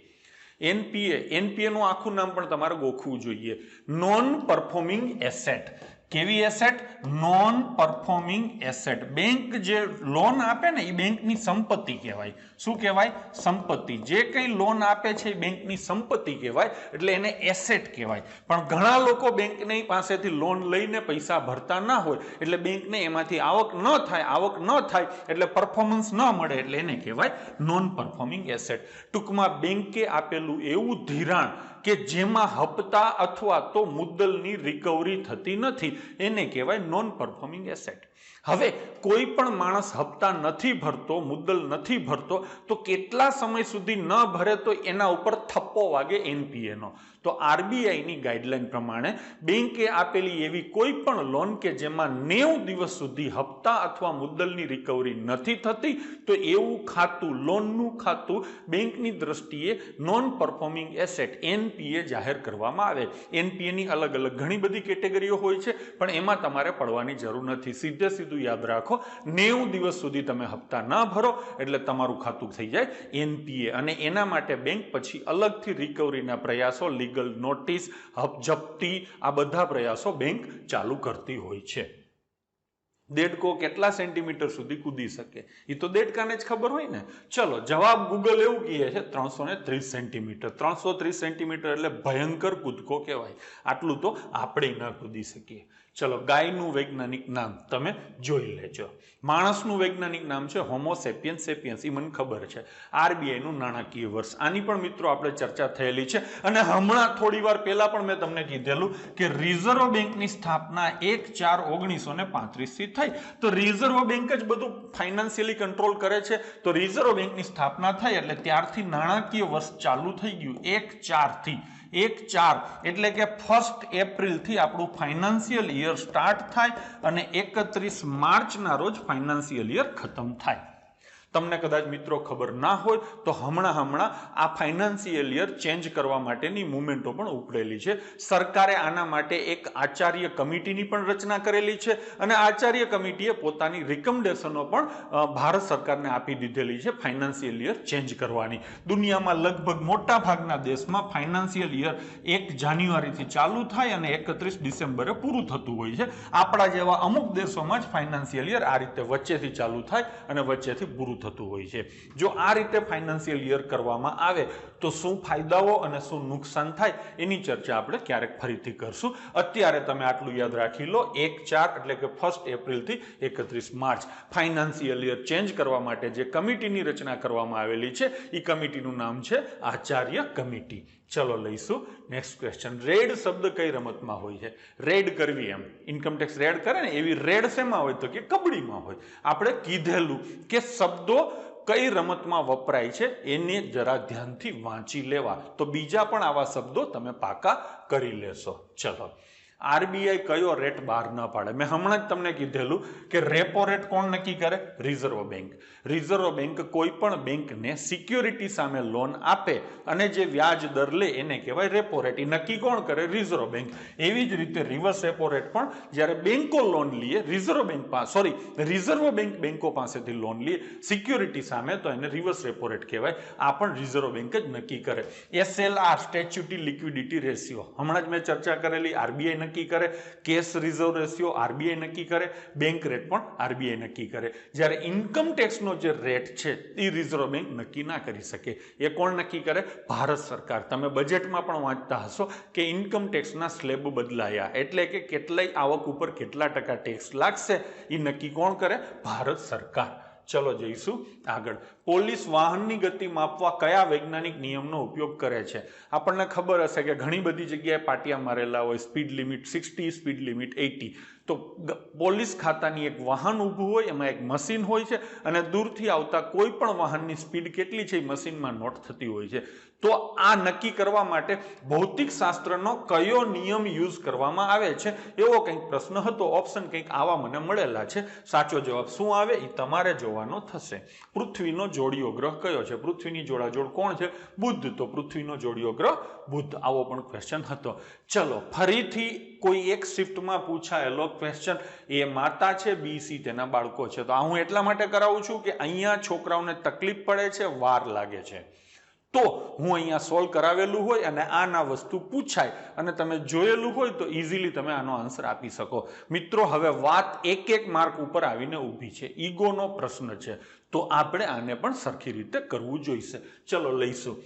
એનપીએ નું આખું નામ પણ તમારે ગોખવું જોઈએ. Non performing asset. કેવી asset? Non performing asset. Bank જે લોન આપે ને એ બેંકની સંપત્તિ કહેવાય. શું કહેવાય? સંપત્તિ. જે કંઈ લોન આપે છે એ બેંકની સંપત્તિ કહેવાય, એટલે એને એસેટ કહેવાય. પણ ઘણા લોકો બેંકની પાસેથી લોન લઈને પૈસા ભરતા ના હોય, એટલે બેંકને એમાંથી આવક ન થાય એટલે પરફોર્મન્સ ન મળે, એટલે એને કહેવાય નોન પરફોર્મિંગ એસેટ. ટૂંકમાં બેંકે આપેલું એવું ધિરાણ કે જેમાં હપ્તા અથવા તો મુદ્દલની રિકવરી થતી નથી, એને કહેવાય નોન પરફોર્મિંગ એસેટ. હવે કોઈ પણ માણસ હપ્તા નથી ભરતો, મુદ્દલ નથી ભરતો, તો કેટલા સમય સુધી ન ભરે તો એના ઉપર થપ્પો વાગે એનપીએ નો. તો આરબીઆઈની ગાઈડલાઈન પ્રમાણે બેંકે આપેલી એવી કોઈ પણ લોન કે જેમાં 90 દિવસ સુધી હપ્તા અથવા મુદ્દલની રિકવરી નથી થતી, તો એવું ખાતું, લોનનું ખાતું બેંકની દ્રષ્ટિએ નોન પરફોર્મિંગ એસેટ એનપીએ જાહેર કરવામાં આવે. એનપીએની અલગ અલગ ઘણી બધી કેટેગરીઓ હોય છે, પણ એમાં તમારે પડવાની જરૂર નથી. સીધું યાદ રાખો, 90 દિવસ સુધી તમે હપ્તા ના ભરો એટલે તમારું ખાતું થઈ જાય એનપીએ, અને એના માટે બેંક પછી અલગથી રિકવરીના પ્રયાસો, લીગલ નોટિસ, જપ્તી, આ બધા પ્રયાસો બેંક ચાલુ કરતી હોય છે. દેડકો કેટલા સેન્ટીમીટર સુધી કૂદી શકે? એ તો દેડકાને જ ખબર હોય ને. ચલો, જવાબ ગૂગલ એવું કહે છે 330 સેન્ટીમીટર. 330 સેન્ટીમીટર એટલે ભયંકર કૂદકો કહેવાય. આટલું તો આપણે ના કૂદી શકીએ. ચલો, ગાયનું વૈજ્ઞાનિક નામ તમે જોઈ લેજો. માણસનું વૈજ્ઞાનિક નામ છે હોમો સેપિયન્સ સેપિયન્સ, એ મને ખબર છે. આરબીઆઈનું નાણાકીય વર્ષ, આની પણ મિત્રો આપણે ચર્ચા થયેલી છે. અને હમણાં થોડી વાર પહેલા પણ મેં તમને કીધેલું કે રિઝર્વ બેંકની સ્થાપના 1/4/1935 થી થઈ. તો રિઝર્વ બેંક જ બધું ફાઇનાન્શિયલી કંટ્રોલ કરે છે. તો રિઝર્વ બેંકની સ્થાપના થઈ એટલે ત્યારથી નાણાકીય વર્ષ ચાલુ થઈ ગયું 1/4 થી. 1/4 એટલે કે 1 એપ્રિલથી આપણું ફાઇનાન્શિયલ યર સ્ટાર્ટ થાય અને 31 માર્ચના રોજ ફાઇનાન્શિયલ યર ખતમ થાય. તમને કદાચ મિત્રો ખબર ના હોય તો હમણાં આ ફાઇનાન્શિયલ યર ચેન્જ કરવા માટેની મુવમેન્ટો પણ ઉપડેલી છે. સરકારે આના માટે એક આચાર્ય કમિટીની પણ રચના કરેલી છે, અને આચાર્ય કમિટીએ પોતાની રિકમેન્ડેશનો પણ ભારત સરકારને આપી દીધેલી છે ફાઇનાન્શિયલ યર ચેન્જ કરવાની. દુનિયામાં લગભગ મોટા ભાગના દેશમાં ફાઇનાન્શિયલ યર 1 જાન્યુઆરીથી ચાલુ થાય અને 31 ડિસેમ્બરે પૂરું થતું હોય છે. આપણા જેવા અમુક દેશોમાં જ ફાઇનાન્શિયલ યર આ રીતે વચ્ચેથી ચાલુ થાય અને વચ્ચેથી પૂરું ઊભું થતું હોય છે. જો આ રીતે ફાઇનાન્શિયલ યર કરવામાં આવે તો શું ફાયદાઓ અને શું નુકસાન થાય એની ચર્ચા આપણે ક્યારેક ફરીથી કરશું. અત્યારે તમે આટલું યાદ રાખી લો, 1/4 એટલે કે 1 એપ્રિલથી 31 માર્ચ ફાઇનાન્શિયલ યર ચેન્જ કરવા માટે જે કમિટીની રચના કરવામાં આવેલી છે એ કમિટીનું નામ છે આચાર્ય કમિટી. ચલો લઈશું નેક્સ્ટ ક્વેશ્ચન. રેડ શબ્દ કઈ રમતમાં હોય છે? રેડ કરવી, એમ ઇન્કમટેક્સ રેડ કરે ને એવી રેડ શેમાં હોય? તો કે કબડ્ડીમાં હોય. આપણે કીધેલું કે શબ્દો કઈ રમતમાં વપરાય છે એને જરા ધ્યાનથી વાંચી લેવા, તો બીજા પણ આવા શબ્દો તમે પાકા કરી લેશો. ચલો, આરબીઆઈ કયો રેટ બહાર ન પાડે? મેં હમણાં જ તમને કીધેલું કે રેપો રેટ કોણ નક્કી કરે? Reserve bank. રિઝર્વ બેંક કોઈ પણ બેંકને સિક્યોરિટી સામે લોન આપે અને જે વ્યાજ દર લે એને કહેવાય રેપો રેટ. એ નક્કી કોણ કરે? Reserve bank. એવી જ રીતે રિવર્સ રેપો રેટ પણ જ્યારે બેંકો લોન લે રિઝર્વ બેંક બેંકો પાસેથી લોન લે સિક્યોરિટી સામે, તો એને રિવર્સ રેપો રેટ કહેવાય. આ પણ રિઝર્વ બેંક જ નક્કી કરે. SLR સ્ટેચ્યુટરી લિક્વિડિટી રેશિયો હમણાં જ મેં ચર્ચા કરેલી, આરબીઆઈ નક્કી કરે. કેશ રિઝર્વ રેશિયો આરબીઆઈ નક્કી કરે. બેંક રેટ પણ આરબીઆઈ નક્કી કરે. જ્યારે ઇન્કમ ટેક્સનો જે રેટ છે એ રિઝર્વ બેંક નક્કી ના કરી શકે. એ કોણ નક્કી કરે? ભારત સરકાર. તમે બજેટમાં પણ વાંચતા હશો કે ઇન્કમ ટેક્સના સ્લેબ બદલાયા, એટલે કે કેટલાય આવક ઉપર કેટલા ટકા ટેક્સ લાગશે એ નક્કી કોણ કરે? ભારત સરકાર. ચલો જઈશું આગળ. પોલીસ વાહનની ગતિ માપવા કયા વૈજ્ઞાનિક નિયમનો ઉપયોગ કરે છે? આપણને ખબર હશે કે ઘણી બધી જગ્યાએ પાટિયા મારેલા હોય, સ્પીડ લિમિટ 60, સ્પીડ લિમિટ 80. તો પોલીસ ખાતાની એક વાહન ઊભું હોય, એમાં એક મશીન હોય છે અને દૂરથી આવતા કોઈ પણ વાહનની સ્પીડ કેટલી છે એ મશીનમાં નોટ થતી હોય છે. તો આ નક્કી કરવા માટે ભૌતિક શાસ્ત્રનો કયો નિયમ યુઝ કરવામાં આવે છે એવો કંઈક પ્રશ્ન હતો. ઓપ્શન કંઈક આવા મને મળેલા છે. સાચો જવાબ શું આવે એ તમારે જોવાનો થશે. પૃથ્વીનો જોડિયો ગ્રહ કયો છે? પૃથ્વીની જોડાજોડ કોણ છે? બુધ. તો પૃથ્વીનો જોડિયો ગ્રહ બુધ. આવો પણ ક્વેશ્ચન હતો. ચલો ફરીથી કોઈ એક શિફ્ટમાં પૂછાયેલો ક્વેશ્ચન. એ માતા છે, બી સી તેના બાળકો છે. તો આ હું એટલા માટે કરાવું છું કે અહીંયા છોકરાઓને તકલીફ પડે છે, વાર લાગે છે. તો હું અહીંયા સોલ્વ કરાવેલું હોય અને આના વસ્તુ પૂછાય અને તમે જોયેલું હોય તો ઇઝીલી તમે આનો આન્સર આપી શકો. મિત્રો હવે વાત એક માર્ક ઉપર આવીને ઊભી છે. ઈગોનો પ્રશ્ન છે, તો આપણે આને પણ સરખી રીતે કરવું જોઈશે. ચલો લઈશું.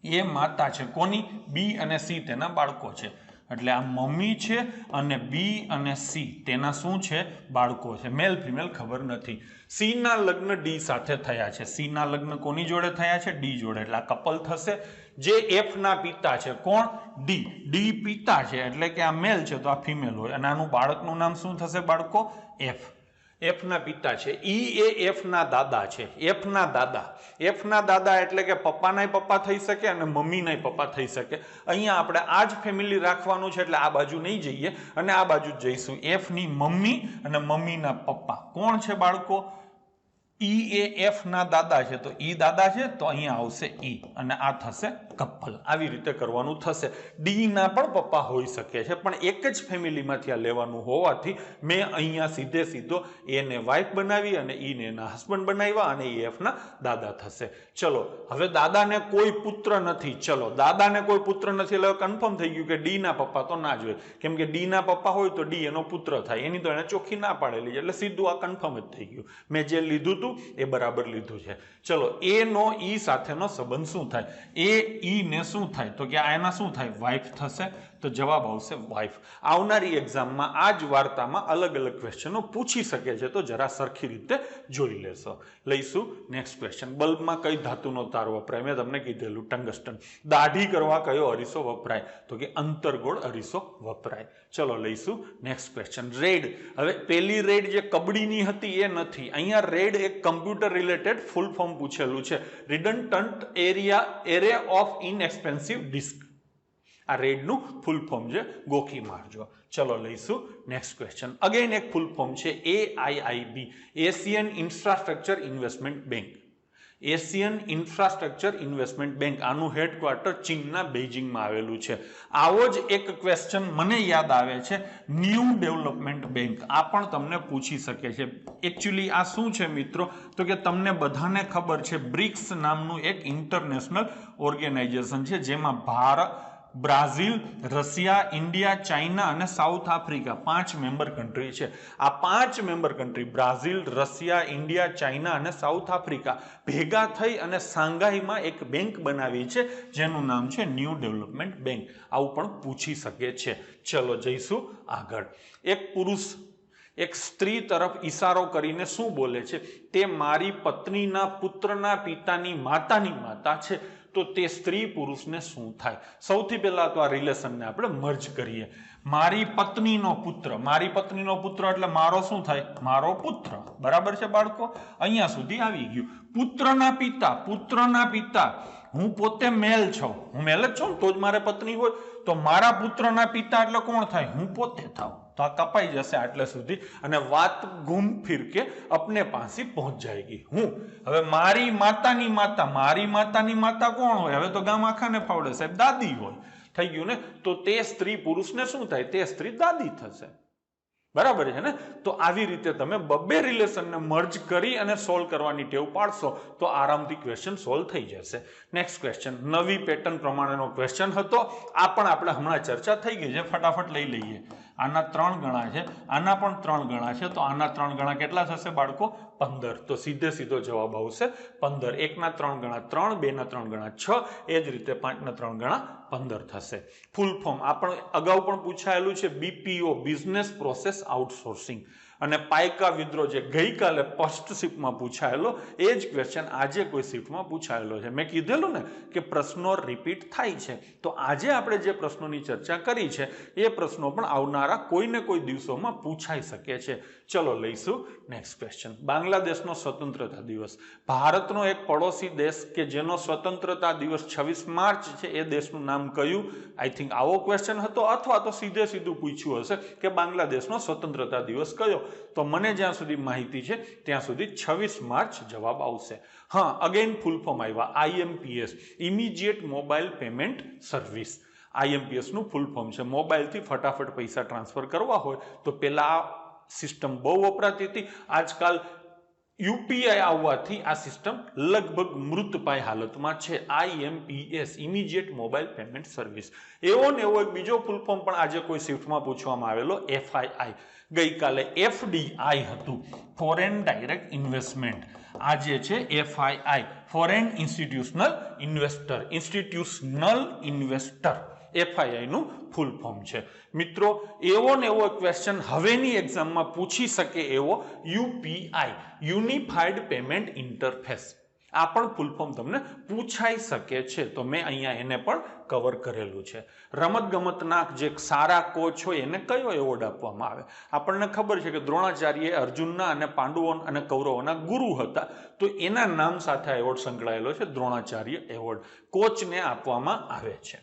એ માતા છે કોની? બી અને સી તેના બાળકો છે. એટલે આ મમ્મી છે અને બી અને સી તેના શું છે? બાળકો છે. મેલ ફિમેલ ખબર નથી. સી ના લગ્ન ડી સાથે થયા છે. સી ના લગ્ન કોની જોડે થયા છે? ડી જોડે. એટલે આ કપલ થશે. જે એફ ના પિતા છે કોણ? ડી. ડી પિતા છે એટલે કે આ મેલ છે તો આ ફિમેલ હોય અને આનું બાળકનું નામ શું થશે? બાળકો એફ. એફ ના પિતા છે. ઈ એ એફ ના દાદા છે. એફ ના દાદા. એફ ના દાદા એટલે કે પપ્પાનાય પપ્પા થઈ શકે અને મમ્મીનાય પપ્પા થઈ શકે. અહીંયા આપણે આ જ ફેમિલી રાખવાનું છે એટલે આ બાજુ નહીં જઈએ અને આ બાજુ જ જઈશું. એફ ની મમ્મી અને મમ્મીના પપ્પા કોણ છે? બાળકો. ઈ એ એફ ના દાદા છે તો ઈ દાદા છે તો અહીંયા આવશે ઈ અને આ થશે કપલ. આવી રીતે કરવાનું થશે. ડી ના પણ પપ્પા હોઈ શકે છે પણ એક જ ફેમિલીમાંથી આ લેવાનું હોવાથી મેં અહીંયા સીધો એ ને વાઇફ બનાવી અને ઈ ને એના હસબન્ડ બનાવ્યા અને ઈ એફ ના દાદા થશે. ચલો હવે દાદાને કોઈ પુત્ર નથી. ચલો દાદાને કોઈ પુત્ર નથી એટલે કન્ફર્મ થઈ ગયું કે ડી ના પપ્પા તો ના જ હોય, કેમ કે ડી ના પપ્પા હોય તો ડી એનો પુત્ર થાય. એની તો એને ચોખ્ખી ના પાડેલી એટલે સીધું આ કન્ફર્મ જ થઈ ગયું. મેં જે લીધું હતું એ બરાબર લીધું છે. ચલો એ નો ઈ સાથેનો સંબંધ શું થાય? એ ઈ ને શું થાય? તો કે આના શું થાય? વાઇફ થશે. તો જવાબ આવશે વાઇફ. આવનારી એક્ઝામમાં આ જ વાર્તામાં અલગ અલગ ક્વેશ્ચનો પૂછી શકે છે તો જરા સરખી રીતે જોઈ લેશો. લઈશું નેક્સ્ટ ક્વેશ્ચન. બલ્બમાં કઈ ધાતુનો તાર વપરાય? મેં તમને કીધેલું ટંગસ્ટન. દાઢી કરવા કયો અરીસો વપરાય? તો કે અંતર્ગોળ અરીસો વપરાય. ચલો લઈશું નેક્સ્ટ ક્વેશ્ચન. રેડ. હવે પેલી રેડ જે કબડ્ડીની હતી એ નથી. અહીંયા રેડ એક કમ્પ્યુટર રિલેટેડ ફૂલ ફોર્મ પૂછેલું છે. Redundant array of ઇનએક્સપેન્સિવ disk. આ રેડનું ફૂલ ફોર્મ છે, ગોખી મારજો. ચલો લઈશું નેક્સ્ટ ક્વેશ્ચન. અગેન એક ફૂલ ફોર્મ છે AIIB, Asian infrastructure investment bank. Asian infrastructure investment bank. આનું હેડક્વાર્ટર ચીનના બેઇજિંગમાં આવેલું છે. આવો જ એક ક્વેશ્ચન મને યાદ આવે છે, ન્યૂ ડેવલપમેન્ટ બેંક. આ પણ તમને પૂછી શકે છે. એકચ્યુઅલી આ શું છે મિત્રો? તો કે તમને બધાને ખબર છે બ્રિક્સ નામનું એક ઇન્ટરનેશનલ ઓર્ગેનાઇઝેશન છે જેમાં Bharat, Brazil, Russia, India, China અને સાઉથ આફ્રિકા 5 મેમ્બર કન્ટ્રી છે. આ 5 member country Brazil, Russia, India, China અને સાઉથ આફ્રિકા ભેગા થઈ અને સાંઘાઈમાં એક બેંક બનાવી છે જેનું નામ છે ન્યૂ ડેવલપમેન્ટ બેંક. આવું પણ પૂછી શકે છે. ચલો જઈશું આગળ. એક પુરુષ એક સ્ત્રી તરફ ઈશારો કરીને શું બોલે છે? તે મારી પત્નીના પુત્રના પિતાની માતાની માતા છે. તો તે સ્ત્રી પુરુષને શું થાય? સૌથી પહેલા તો આ રિલેશનને આપણે મર્જ કરીએ. મારી પત્નીનો પુત્ર, મારી પત્નીનો પુત્ર એટલે મારો શું થાય? મારો પુત્ર. બરાબર છે બાળકો? અહીંયા સુધી આવી ગયું. પુત્રના પિતા, પુત્રના પિતા, હું પોતે મેલ છું, હું મેલ જ છું તો જ મારે પત્ની હોય. તો મારા પુત્રના પિતા એટલે કોણ થાય? હું પોતે થાવ. તો આ કપાઈ જશે આટલે સુધી અને વાત ઘૂમ ફિર કે અપને પાસે પહોંચ જાયગી. હું હવે મારી માતાની માતા, મારી માતાની માતા કોણ હોય? હવે તો ગામ આખાને ફાવડે સાહેબ, દાદી હોય. થઈ ગયું ને? તો તે સ્ત્રી પુરુષને શું થાય? તે સ્ત્રી દાદી થશે. બરાબર છે ને? તો આવી રીતે તમે બબ્બે રિલેશનને મર્જ કરી અને સોલ્વ કરવાની ટેવ પાડશો તો આરામથી ક્વેશ્ચન સોલ્વ થઈ જશે. નેક્સ્ટ ક્વેશ્ચન નવી પેટર્ન પ્રમાણેનો ક્વેશ્ચન હતો. આ પણ આપણે હમણાં ચર્ચા થઈ ગઈ છે, ફટાફટ લઈ લઈએ. આના 3 ગણા છે, આના પણ 3 ગણા છે. તો આના 3 ગણા કેટલા થશે બાળકો? 15. તો સીધો જવાબ આવશે 15. 1 ના 3 ગણા 3, 2 ના 3 ગણા 6, એ જ રીતે 5 ના 3 ગણા 15 થશે. ફૂલ ફોર્મ આપણે અગાઉ પણ પૂછાયેલું છે, BPO બિઝનેસ પ્રોસેસ આઉટસોર્સિંગ. અને પાયકા વિદ્રોહ જે ગઈકાલે ફર્સ્ટ શિફ્ટમાં પૂછાયેલો એ જ ક્વેશ્ચન આજે કોઈ શિફ્ટમાં પૂછાયેલો છે. મેં કીધેલું ને કે પ્રશ્નો રિપીટ થાય છે. તો આજે આપણે જે પ્રશ્નોની ચર્ચા કરી છે એ પ્રશ્નો પણ આવનારા કોઈને કોઈ દિવસોમાં પૂછાઈ શકે છે. ચલો લઈશું નેક્સ્ટ ક્વેશ્ચન. બાંગ્લાદેશનો સ્વતંત્રતા દિવસ. ભારતનો એક પડોશી દેશ કે જેનો સ્વતંત્રતા દિવસ 26 માર્ચ છે એ દેશનું નામ કયું? આઈ થિંક આવો ક્વેશ્ચન હતો અથવા તો સીધું પૂછ્યું હશે કે બાંગ્લાદેશનો સ્વતંત્રતા દિવસ કયો? તો મને જ્યાં સુધી માહિતી છે ત્યાં સુધી 26 માર્ચ જવાબ આવશે. હા, અગેન ફૂલ ફોર્મ આવ્યા. IMPS immediate mobile payment service. IMPS નું ફૂલ ફોર્મ છે મોબાઈલથી ફટાફટ પૈસા ટ્રાન્સફર કરવા હોય તો પેલા આ સિસ્ટમ બહુ વપરાતી હતી. આજકાલ UPI આવવાથી આ સિસ્ટમ લગભગ મૃતપાય હાલતમાં છે. IMPS immediate mobile payment service. એવો ને એવો એક બીજો ફૂલ ફોર્મ પણ આજે કોઈ શિફ્ટમાં પૂછવામાં આવેલો, FII. ગઈકાલે FDI હતું, ફોરેન ડાયરેક્ટ ઇન્વેસ્ટમેન્ટ. આજે છે FII, foreign institutional investor. Institutional investor FII નું ફૂલ ફોર્મ છે. મિત્રો એવો ને એવો ક્વેશ્ચન હવેની એક્ઝામમાં પૂછી શકે એવો UPI, યુનિફાઈડ પેમેન્ટ ઇન્ટરફેસ. આ પણ ફૂલ ફોર્મ તમને પૂછાઈ શકે છે. તો મેં અહીંયા એને પણ કવર કરેલું છે. રમતગમતના જે સારા કોચ હોય એને કયો એવોર્ડ આપવામાં આવે? આપણને ખબર છે કે દ્રોણાચાર્ય અર્જુનના અને પાંડવો અને કૌરવોના ગુરુ હતા. તો એના નામ સાથે એવોર્ડ સંકળાયેલો છે, દ્રોણાચાર્ય એવોર્ડ. કોચને આપવામાં આવે છે.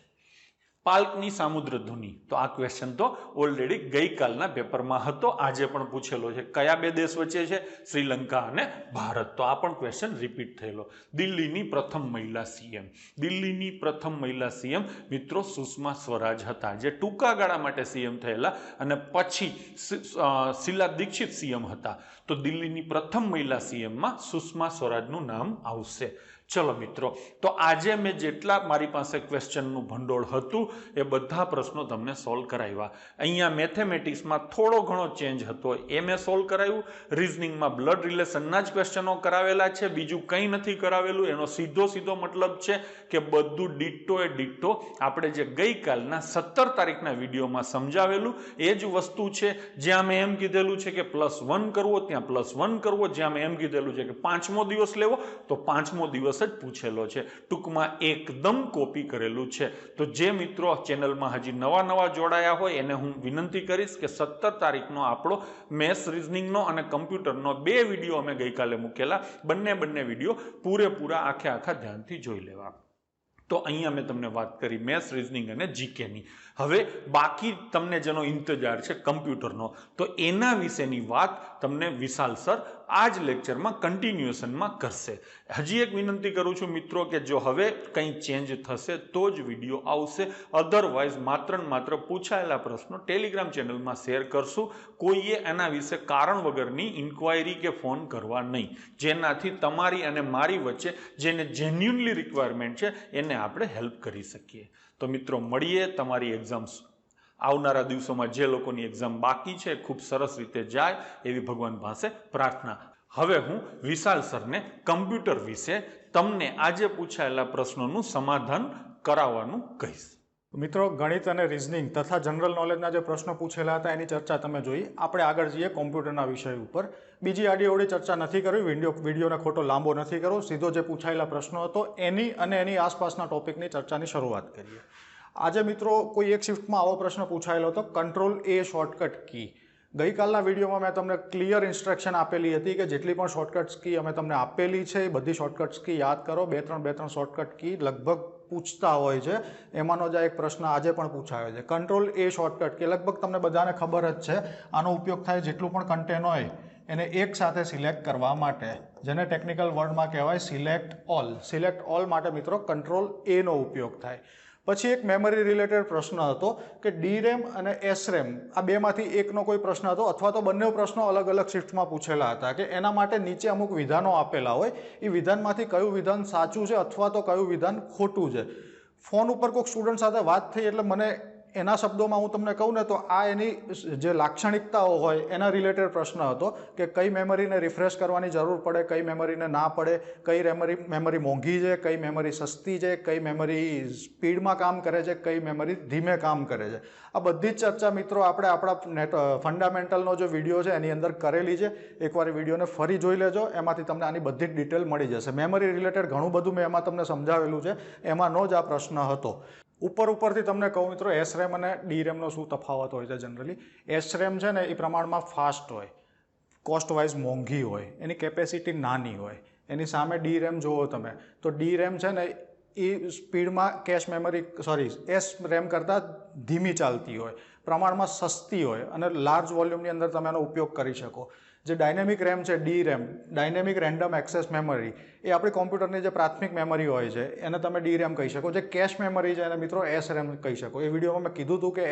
પાલ્કની સામુદ્રધુની. તો આ ક્વેશ્ચન તો ઓલરેડી ગઈકાલના પેપરમાં હતો, આજે પણ પૂછેલો છે. કયા બે દેશ વચ્ચે છે? શ્રીલંકા અને ભારત. તો આ પણ ક્વેશ્ચન રિપીટ થયેલો. દિલ્હીની પ્રથમ મહિલા CM. દિલ્હીની પ્રથમ મહિલા CM મિત્રો સુષ્મા સ્વરાજ હતા, જે ટૂંકા ગાળા માટે CM થયેલા અને પછી શીલા દીક્ષિત CM હતા. તો દિલ્હીની પ્રથમ મહિલા CMમાં સુષ્મા સ્વરાજનું નામ આવશે. ચલો મિત્રો, તો આજે મેં જેટલા મારી પાસે ક્વેશ્ચનનું ભંડોળ હતું એ બધા પ્રશ્નો તમને સોલ્વ કરાવ્યા. અહીંયા મેથેમેટિક્સમાં થોડો ઘણો ચેન્જ હતો એ મેં સોલ્વ કરાવ્યું. રિઝનિંગમાં બ્લડ રિલેશનના જ ક્વેશ્ચનો કરાવેલા છે, બીજું કંઈ નથી કરાવેલું. એનો સીધો મતલબ છે કે બધું ડિટ્ટો એ ડિટ્ટો આપણે જે ગઈકાલના 17 તારીખના વિડીયોમાં સમજાવેલું એ જ વસ્તુ છે. જ્યાં મેં એમ કીધેલું છે કે +1 કરવો ત્યાં +1 કરવો, જ્યાં મેં એમ કીધેલું છે કે 5મો દિવસ લેવો તો 5મો દિવસ જ પૂછેલો છે. ટૂંકમાં એકદમ કોપી કરેલું છે. તો જે મિત્રો ચેનલમાં હજી નવા જોડાયા હોય એને હું વિનંતી કરીશ કે 17 તારીખનો આપણો મેથ્સ રીઝનિંગનો અને કમ્પ્યુટરનો 2 વિડીયો અમે ગઈકાલે મૂકેલા, બંને વિડીયો પૂરેપૂરા આખા ધ્યાનથી જોઈ લેવા. તો અહીંયા મેં તમને વાત કરી મેથ્સ રીઝનિંગ અને જીકેની. હવે બાકી તમને જેનો ઇંતજાર છે કમ્પ્યુટરનો, તો એના વિશેની વાત તમને વિશાલ સર આ જ લેક્ચરમાં કન્ટિન્યુએશનમાં કરશે. હજી એક વિનંતી કરું છું મિત્રો કે જો હવે કંઈ ચેન્જ થશે તો જ વિડીયો આવશે, અધરવાઇઝ માત્ર પૂછાયેલા પ્રશ્નો ટેલિગ્રામ ચેનલમાં શેર કરશું. કોઈએ એના વિશે કારણ વગરની ઇન્ક્વાયરી કે ફોન કરવા નહીં, જેનાથી તમારી અને મારી વચ્ચે જેને જેન્યુઅનલી રિક્વાયરમેન્ટ છે એને આપણે હેલ્પ કરી શકીએ. તો મિત્રો મળીએ. તમારી એક્ઝામ્સ આવનારા દિવસોમાં જે લોકોની એક્ઝામ બાકી છે ખૂબ સરસ રીતે જાય એવી ભગવાન પાસે પ્રાર્થના. હવે હું વિશાલ સરને કમ્પ્યુટર વિશે તમને આજે પૂછાયેલા પ્રશ્નોનું સમાધાન કરાવવાનું કહીશ. મિત્રો, ગણિત અને રિઝનિંગ તથા જનરલ નોલેજના જે પ્રશ્નો પૂછેલા હતા એની ચર્ચા તમે જોઈ. આપણે આગળ જઈએ કોમ્પ્યુટરના વિષય ઉપર. બીજી આડી ચર્ચા નથી કરવી, વિડીયોને ખોટો લાંબો નથી કરવો. સીધો જે પૂછાયેલા પ્રશ્નો હતો એની અને એની આસપાસના ટોપિકની ચર્ચાની શરૂઆત કરીએ. આજે મિત્રો કોઈ એક શિફ્ટમાં આવો પ્રશ્ન પૂછાયેલો હતો, કંટ્રોલ એ શોર્ટકટ કી. ગઈકાલના વિડીયોમાં મેં તમને ક્લિયર ઇન્સ્ટ્રક્શન આપેલી હતી કે જેટલી પણ શોર્ટકટ્સ કી અમે તમને આપેલી છે એ બધી શોર્ટકટ્સ કી યાદ કરો. બે ત્રણ શોર્ટકટ કી લગભગ પૂછતા હોય છે. એમાંનો જ એક પ્રશ્ન આજે પણ પૂછાયો છે. કંટ્રોલ એ શોર્ટકટ કી લગભગ તમને બધાને ખબર જ છે. આનો ઉપયોગ થાય જેટલું પણ કન્ટેન્ટ હોય એને એક સાથે સિલેક્ટ કરવા માટે, જેને ટેકનિકલ વર્ડમાં કહેવાય સિલેક્ટ ઓલ. સિલેક્ટ ઓલ માટે મિત્રો કંટ્રોલ એનો ઉપયોગ થાય. પછી એક મેમરી રિલેટેડ પ્રશ્ન હતો કે DRAM અને SRAM આ બેમાંથી એકનો કોઈ પ્રશ્ન હતો, અથવા તો બંને પ્રશ્નો અલગ અલગ શિફ્ટમાં પૂછેલા હતા કે એના માટે નીચે અમુક વિધાનો આપેલા હોય, એ વિધાનમાંથી કયું વિધાન સાચું છે અથવા તો કયું વિધાન ખોટું છે. ફોન ઉપર કોઈક સ્ટુડન્ટ સાથે વાત થઈ એટલે મને એના શબ્દોમાં હું તમને કહું ને તો આ એની જે લાક્ષણિકતાઓ હોય એના રિલેટેડ પ્રશ્ન હતો કે કઈ મેમરીને રિફ્રેશ કરવાની જરૂર પડે, કઈ મેમરીને ના પડે, કઈ મેમરી મોંઘી છે, કઈ મેમરી સસ્તી છે, કઈ મેમરી સ્પીડમાં કામ કરે છે, કઈ મેમરી ધીમે કામ કરે છે. આ બધી જ ચર્ચા મિત્રો આપણે આપણા ફંડામેન્ટલનો જે વિડીયો છે એની અંદર કરેલી છે. એકવાર એ વિડીયોને ફરી જોઈ લેજો, એમાંથી તમને આની બધી જ ડિટેલ મળી જશે. મેમરી રિલેટેડ ઘણું બધું મેં એમાં તમને સમજાવેલું છે, એમાંનો જ આ પ્રશ્ન હતો. ઉપરથી તમને કહું મિત્રો, SRAM અને DRAMનો શું તફાવત હોય છે. જનરલી SRAM છે ને એ પ્રમાણમાં ફાસ્ટ હોય, કોસ્ટ વાઇઝ મોંઘી હોય, એની કેપેસિટી નાની હોય. એની સામે DRAM જુઓ તમે તો DRAM છે ને એ સ્પીડમાં SRAM કરતાં ધીમી ચાલતી હોય, પ્રમાણમાં સસ્તી હોય અને લાર્જ વોલ્યુમની અંદર તમે એનો ઉપયોગ કરી શકો. જે ડાયનેમિક રેમ છે DRAM, dynamic random access memory, એ આપણી કોમ્પ્યુટરની જે પ્રાથમિક મેમરી હોય છે એને તમે DRAM કહી શકો. જે કેશ મેમરી છે એને મિત્રો SRAM કહી શકો. એ વિડીયોમાં મેં કીધું હતું કે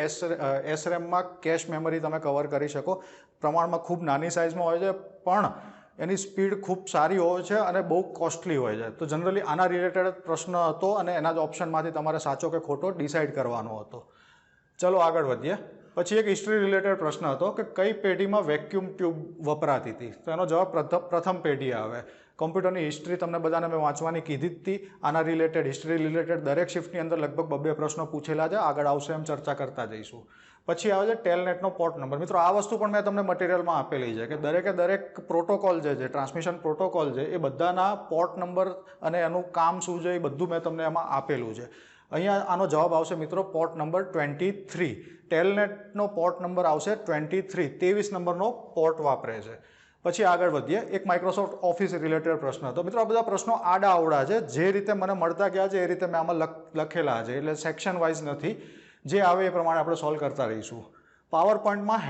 SRAMમાં કેશ મેમરી તમે કવર કરી શકો. પ્રમાણમાં ખૂબ નાની સાઇઝમાં હોય છે પણ એની સ્પીડ ખૂબ સારી હોય છે અને બહુ કોસ્ટલી હોય છે. તો જનરલી આના રિલેટેડ પ્રશ્ન હતો અને એના જ ઓપ્શનમાંથી તમારે સાચો કે ખોટો ડિસાઇડ કરવાનો હતો. ચલો આગળ વધીએ. પછી એક હિસ્ટ્રી રિલેટેડ પ્રશ્ન હતો કે કઈ પેઢીમાં વેક્યુમ ટ્યુબ વપરાતી હતી. તો એનો જવાબ પ્રથમ પેઢી આવે. કોમ્પ્યુટરની હિસ્ટ્રી તમને બધાને મેં વાંચવાની કીધી જ હતી. આના રિલેટેડ હિસ્ટ્રી રિલેટેડ દરેક શિફ્ટની અંદર લગભગ 2 પ્રશ્નો પૂછેલા છે. આગળ આવશે એમ ચર્ચા કરતા જઈશું. પછી આવે છે ટેલનેટનો પોર્ટ નંબર. મિત્રો આ વસ્તુ પણ મેં તમને મટીરિયલમાં આપેલી છે કે દરેક પ્રોટોકોલ જે છે, ટ્રાન્સમિશન પ્રોટોકોલ છે, એ બધાના પોર્ટ નંબર અને એનું કામ શું છે એ બધું મેં તમને એમાં આપેલું છે. અહીંયા આનો જવાબ આવશે મિત્રો પોર્ટ નંબર 23. ટેલનેટનો પોર્ટ નંબર આવશે 23. 23 નંબરનો પોર્ટ વાપરે છે. પછી આગળ વધીએ. એક માઇક્રોસોફ્ટ ઓફિસ રિલેટેડ પ્રશ્ન હતો. મિત્રો આ બધા પ્રશ્નો આડા અવડા છે. જે રીતે મને મળતા ગયા છે એ રીતે મેં આમાં લખેલા છે, એટલે સેક્શન વાઇઝ નથી. જે આવે એ પ્રમાણે આપણે સોલ્વ કરતા રહીશું. પાવર પોઈન્ટમાં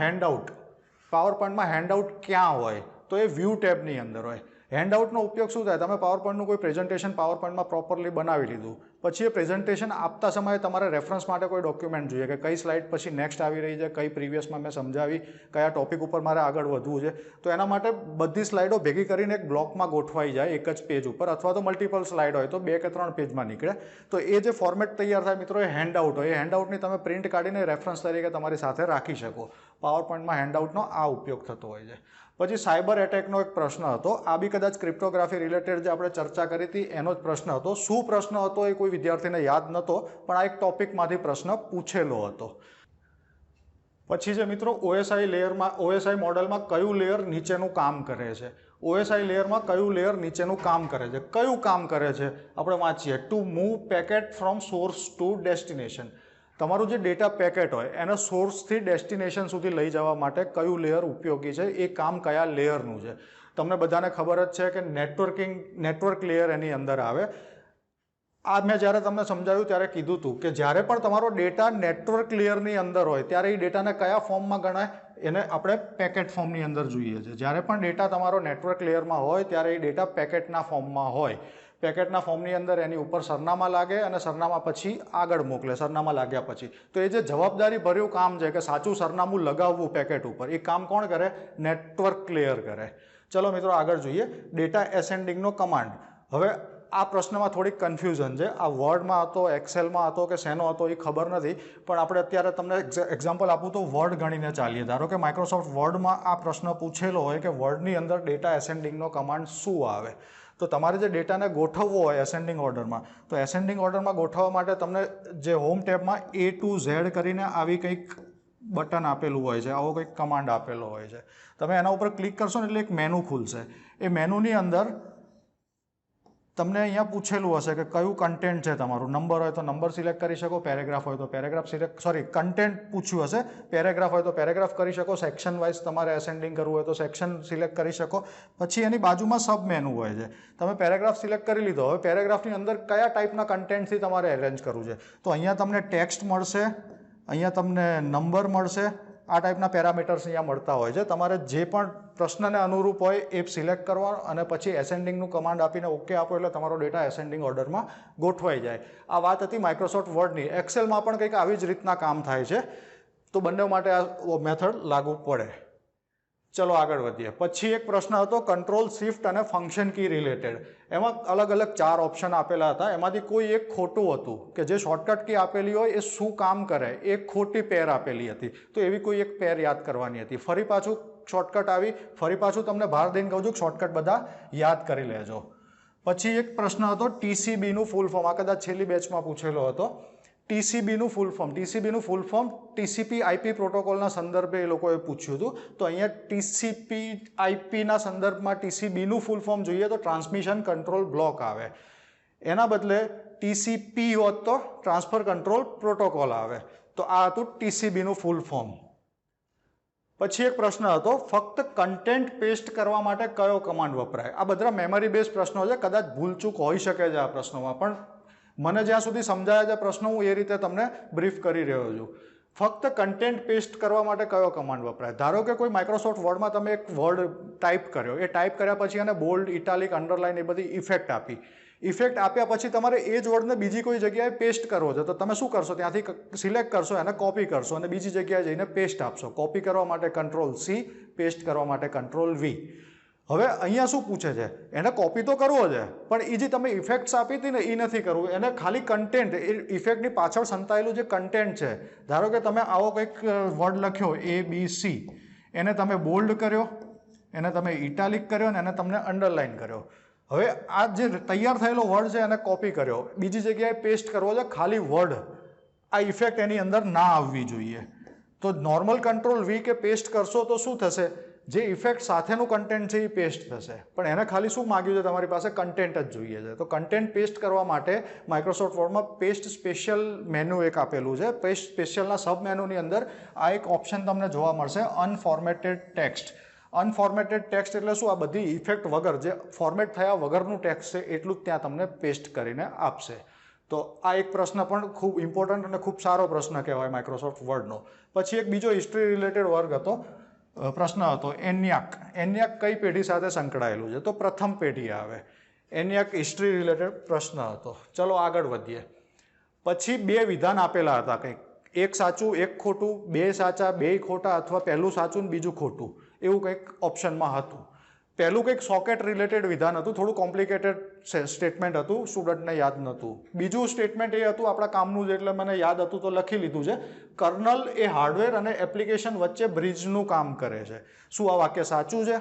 હેન્ડઆઉટ ક્યાં હોય? તો એ વ્યૂ ટેબની અંદર હોય. હેન્ડઆઉટનો ઉપયોગ શું થાય? તમે પાવર પોઈન્ટનું કોઈ પ્રેઝન્ટેશન પાવર પોઈન્ટમાં પ્રોપરલી બનાવી લીધું, પછી એ પ્રેઝન્ટેશન આપતા સમયે તમારે રેફરન્સ માટે કોઈ ડોક્યુમેન્ટ જોઈએ કે કઈ સ્લાઇડ પછી નેક્સ્ટ આવી રહી છે, કઈ પ્રીવિયસમાં મેં સમજાવી, કયા ટોપિક ઉપર મારે આગળ વધવું છે. તો એના માટે બધી સ્લાઇડો ભેગી કરીને એક બ્લોકમાં ગોઠવાઈ જાય એક જ પેજ ઉપર, અથવા તો મલ્ટિપલ સ્લાઇડ હોય તો 2 કે 3 પેજમાં નીકળે. તો એ જે ફોર્મેટ તૈયાર થાય મિત્રો એ હેન્ડઆઉટ હોય. એ હેન્ડઆઉટની તમે પ્રિન્ટ કાઢીને રેફરન્સ તરીકે તમારી સાથે રાખી શકો. પાવર પોઈન્ટમાં હેન્ડઆઉટનો આ ઉપયોગ થતો હોય છે. પછી સાયબર એટેકનો એક પ્રશ્ન હતો. આ બી કદાચ ક્રિપ્ટોગ્રાફી રિલેટેડ જે આપણે ચર્ચા કરી હતી એનો જ પ્રશ્ન હતો. શું પ્રશ્ન હતો એ કોઈ વિદ્યાર્થીને યાદ નહોતો, પણ આ એક ટોપિકમાંથી પ્રશ્ન પૂછેલો હતો. પછી જે મિત્રો OSI મોડેલમાં કયું લેયર નીચેનું કામ કરે છે? OSI લેયરમાં કયું લેયર નીચેનું કામ કરે છે? કયું કામ કરે છે આપણે વાંચીએ. To move packet from source to destination. તમારું જે ડેટા પેકેટ હોય એને સોર્સથી ડેસ્ટિનેશન સુધી લઈ જવા માટે કયું લેયર ઉપયોગી છે, એ કામ કયા લેયરનું છે? તમને બધાને ખબર જ છે કે નેટવર્ક લેયર એની અંદર આવે. આ મેં જ્યારે તમને સમજાવ્યું ત્યારે કીધું હતું કે જ્યારે પણ તમારો ડેટા નેટવર્ક લેયરની અંદર હોય ત્યારે એ ડેટાને કયા ફોર્મમાં ગણાય? એને આપણે પેકેટ ફોર્મની અંદર જોઈએ છે. જ્યારે પણ ડેટા તમારો નેટવર્ક લેયરમાં હોય ત્યારે એ ડેટા પેકેટના ફોર્મમાં હોય. પેકેટના ફોર્મની અંદર એની ઉપર સરનામા લાગે અને સરનામા પછી આગળ મોકલે. સરનામા લાગ્યા પછી તો એ જે જવાબદારી ભર્યું કામ છે કે સાચું સરનામું લગાવવું પેકેટ ઉપર, એ કામ કોણ કરે? નેટવર્ક લેયર કરે. ચલો મિત્રો આગળ જોઈએ. ડેટા એસેન્ડિંગનો કમાન્ડ. હવે આ પ્રશ્નમાં થોડીક કન્ફ્યુઝન છે. આ વર્ડમાં હતો, એક્સેલમાં હતો કે શેનો હતો એ ખબર નથી, પણ આપણે અત્યારે તમને એક્ઝામ્પલ આપું તો વર્ડ ગણીને ચાલીએ. ધારો કે માઇક્રોસોફ્ટ વર્ડમાં આ પ્રશ્ન પૂછેલો હોય કે વર્ડની અંદર ડેટા એસેન્ડિંગનો કમાન્ડ શું આવે, તો તમારે જે ડેટાને ગોઠવવો હોય એસેન્ડિંગ ઓર્ડરમાં, તો એસેન્ડિંગ ઓર્ડરમાં ગોઠવવા માટે તમને જે હોમ ટેબમાં A to Z કરીને આવી કંઈક બટન આપેલું હોય છે, આવો કંઈક કમાન્ડ આપેલો હોય છે. તમે એના ઉપર ક્લિક કરશો ને એટલે એક મેનુ ખુલશે. એ મેનુની અંદર તમને અહીંયા પૂછેલું હશે કે કયું કન્ટેન્ટ છે તમારું. નંબર હોય તો નંબર સિલેક્ટ કરી શકો, પેરેગ્રાફ હોય તો પેરેગ્રાફ કન્ટેન્ટ પૂછ્યું હશે, પેરેગ્રાફ હોય તો પેરેગ્રાફ કરી શકો, સેક્શન વાઇઝ તમારે એસેન્ડિંગ કરવું હોય તો સેક્શન સિલેક્ટ કરી શકો. પછી એની બાજુમાં સબ મેનુ હોય છે. તમે પેરેગ્રાફ સિલેક્ટ કરી લીધો, હવે પેરેગ્રાફની અંદર કયા ટાઈપના કન્ટેન્ટથી તમારે એરેન્જ કરવું છે, તો અહીંયા તમને ટેક્સ્ટ મળશે, અહીંયા તમને નંબર મળશે, આ ટાઈપના પેરામીટર્સ અહીંયા મળતા હોય છે. તમારે જે પણ પ્રશ્નને અનુરૂપ હોય એ સિલેક્ટ કરવાનો અને પછી એસેન્ડિંગનું કમાન્ડ આપીને ઓકે આપો એટલે તમારો ડેટા એસેન્ડિંગ ઓર્ડરમાં ગોઠવાઈ જાય. આ વાત હતી માઇક્રોસોફ્ટ વર્ડની. એક્સેલમાં પણ કંઈક આવી જ રીતના કામ થાય છે, તો બંને માટે આ મેથડ લાગુ પડે. ચલો આગળ વધીએ. પછી એક પ્રશ્ન હતો કંટ્રોલ શિફ્ટ અને ફંક્શન કી રિલેટેડ. એમાં અલગ અલગ 4 ઓપ્શન આપેલા હતા, એમાંથી કોઈ એક ખોટું હતું કે જે શોર્ટકટ કી આપેલી હોય એ શું કામ કરે, એક ખોટી પેર આપેલી હતી, તો એવી કોઈ એક પેર યાદ કરવાની હતી. ફરી પાછું શોર્ટકટ આવી, ફરી પાછું તમને ભાર દઈને કહું છું કે શોર્ટકટ બધા યાદ કરી લેજો. પછી એક પ્રશ્ન હતો TCBનું ફૂલ ફોર્મ, આ કદાચ છેલ્લી બેચમાં પૂછેલો હતો. TCBનું full form, TCBનું full form TCP/IP પ્રોટોકોલના સંદર્ભે એ લોકોએ પૂછ્યું હતું. તો અહીંયા TCP/IPના સંદર્ભમાં TCBનું ફૂલ ફોર્મ જોઈએ તો ટ્રાન્સમિશન કંટ્રોલ બ્લોક આવે. એના બદલે TCP હોત તો ટ્રાન્સફર કંટ્રોલ પ્રોટોકોલ આવે. તો આ હતું TCBનું ફૂલ ફોર્મ. પછી એક પ્રશ્ન હતો ફક્ત કન્ટેન્ટ પેસ્ટ કરવા માટે કયો કમાન્ડ વપરાય. આ બધા મેમરી બેઝ પ્રશ્નો છે, કદાચ ભૂલચૂક હોઈ શકે છે આ પ્રશ્નોમાં, પણ મને જ્યાં સુધી સમજાયા છે પ્રશ્નો હું એ રીતે તમને બ્રીફ કરી રહ્યો છું. ફક્ત કન્ટેન્ટ પેસ્ટ કરવા માટે કયો કમાન્ડ વપરાય. ધારો કે કોઈ માઇક્રોસોફ્ટ વર્ડમાં તમે એક વર્ડ ટાઈપ કર્યો, એ ટાઈપ કર્યા પછી એને બોલ્ડ, ઇટાલિક, અંડરલાઇન એ બધી ઇફેક્ટ આપી. ઇફેક્ટ આપ્યા પછી તમારે એ જ વર્ડને બીજી કોઈ જગ્યાએ પેસ્ટ કરવો છે, તો તમે શું કરશો, ત્યાંથી સિલેક્ટ કરશો, એને કોપી કરશો અને બીજી જગ્યાએ જઈને પેસ્ટ આપશો. કોપી કરવા માટે Ctrl+C, પેસ્ટ કરવા માટે Ctrl+V. હવે અહીંયા શું પૂછે છે, એને કોપી તો કરવો છે, પણ એ જે તમે ઇફેક્ટ્સ આપી હતી ને એ નથી કરવું. એને ખાલી કન્ટેન્ટ, એ ઇફેક્ટની પાછળ સંતાયેલું જે કન્ટેન્ટ છે, ધારો કે તમે આવો કંઈક વર્ડ લખ્યો ABC, એને તમે બોલ્ડ કર્યો, એને તમે ઇટાલિક કર્યો અને એને તમને અંડરલાઇન કર્યો. હવે આ જે તૈયાર થયેલો વર્ડ છે એને કોપી કર્યો, બીજી જગ્યાએ પેસ્ટ કરવો છે, ખાલી વર્ડ, આ ઇફેક્ટ એની અંદર ના આવવી જોઈએ. તો નોર્મલ Ctrl+V કે પેસ્ટ કરશો તો શું થશે, જે ઇફેક્ટ સાથેનું કન્ટેન્ટ છે એ પેસ્ટ થશે, પણ એને ખાલી શું માગ્યું છે, તમારી પાસે કન્ટેન્ટ જ જોઈએ છે. તો કન્ટેન્ટ પેસ્ટ કરવા માટે માઇક્રોસોફ્ટ વર્ડમાં પેસ્ટ સ્પેશિયલ મેનુ એક આપેલું છે. પેસ્ટ સ્પેશિયલના સબ મેનુની અંદર આ એક ઓપ્શન તમને જોવા મળશે, અનફોર્મેટેડ ટેક્સ્ટ. અનફોર્મેટેડ ટેક્સ્ટ એટલે શું, આ બધી ઇફેક્ટ વગર, જે ફોર્મેટ થયા વગરનું ટેક્સ્ટ છે એટલું જ ત્યાં તમને પેસ્ટ કરીને આપશે. તો આ એક પ્રશ્ન પણ ખૂબ ઇમ્પોર્ટન્ટ અને ખૂબ સારો પ્રશ્ન કહેવાય માઇક્રોસોફ્ટ વર્ડનો. પછી એક બીજો હિસ્ટ્રી રિલેટેડ વર્ગ હતો, પ્રશ્ન હતો ENIAC. ENIAC કઈ પેઢી સાથે સંકળાયેલું છે, તો પ્રથમ પેઢી આવે. ENIAC હિસ્ટ્રી રિલેટેડ પ્રશ્ન હતો. ચલો આગળ વધીએ. પછી 2 વિધાન આપેલા હતા, કંઈક એક સાચું એક ખોટું, 2 સાચા 2 ખોટા, અથવા પહેલું સાચું ને બીજું ખોટું, એવું કંઈક ઓપ્શનમાં હતું. પહેલું કંઈક સોકેટ રિલેટેડ વિધાન હતું, થોડું કોમ્પ્લિકેટેડ સ્ટેટમેન્ટ હતું, સ્ટુડન્ટને યાદ નહોતું. બીજું સ્ટેટમેન્ટ એ હતું આપણા કામનું જ, એટલે મને યાદ હતું તો લખી લીધું છે, કર્નલ એ હાર્ડવેર અને એપ્લિકેશન વચ્ચે બ્રિજનું કામ કરે છે. શું આ વાક્ય સાચું છે?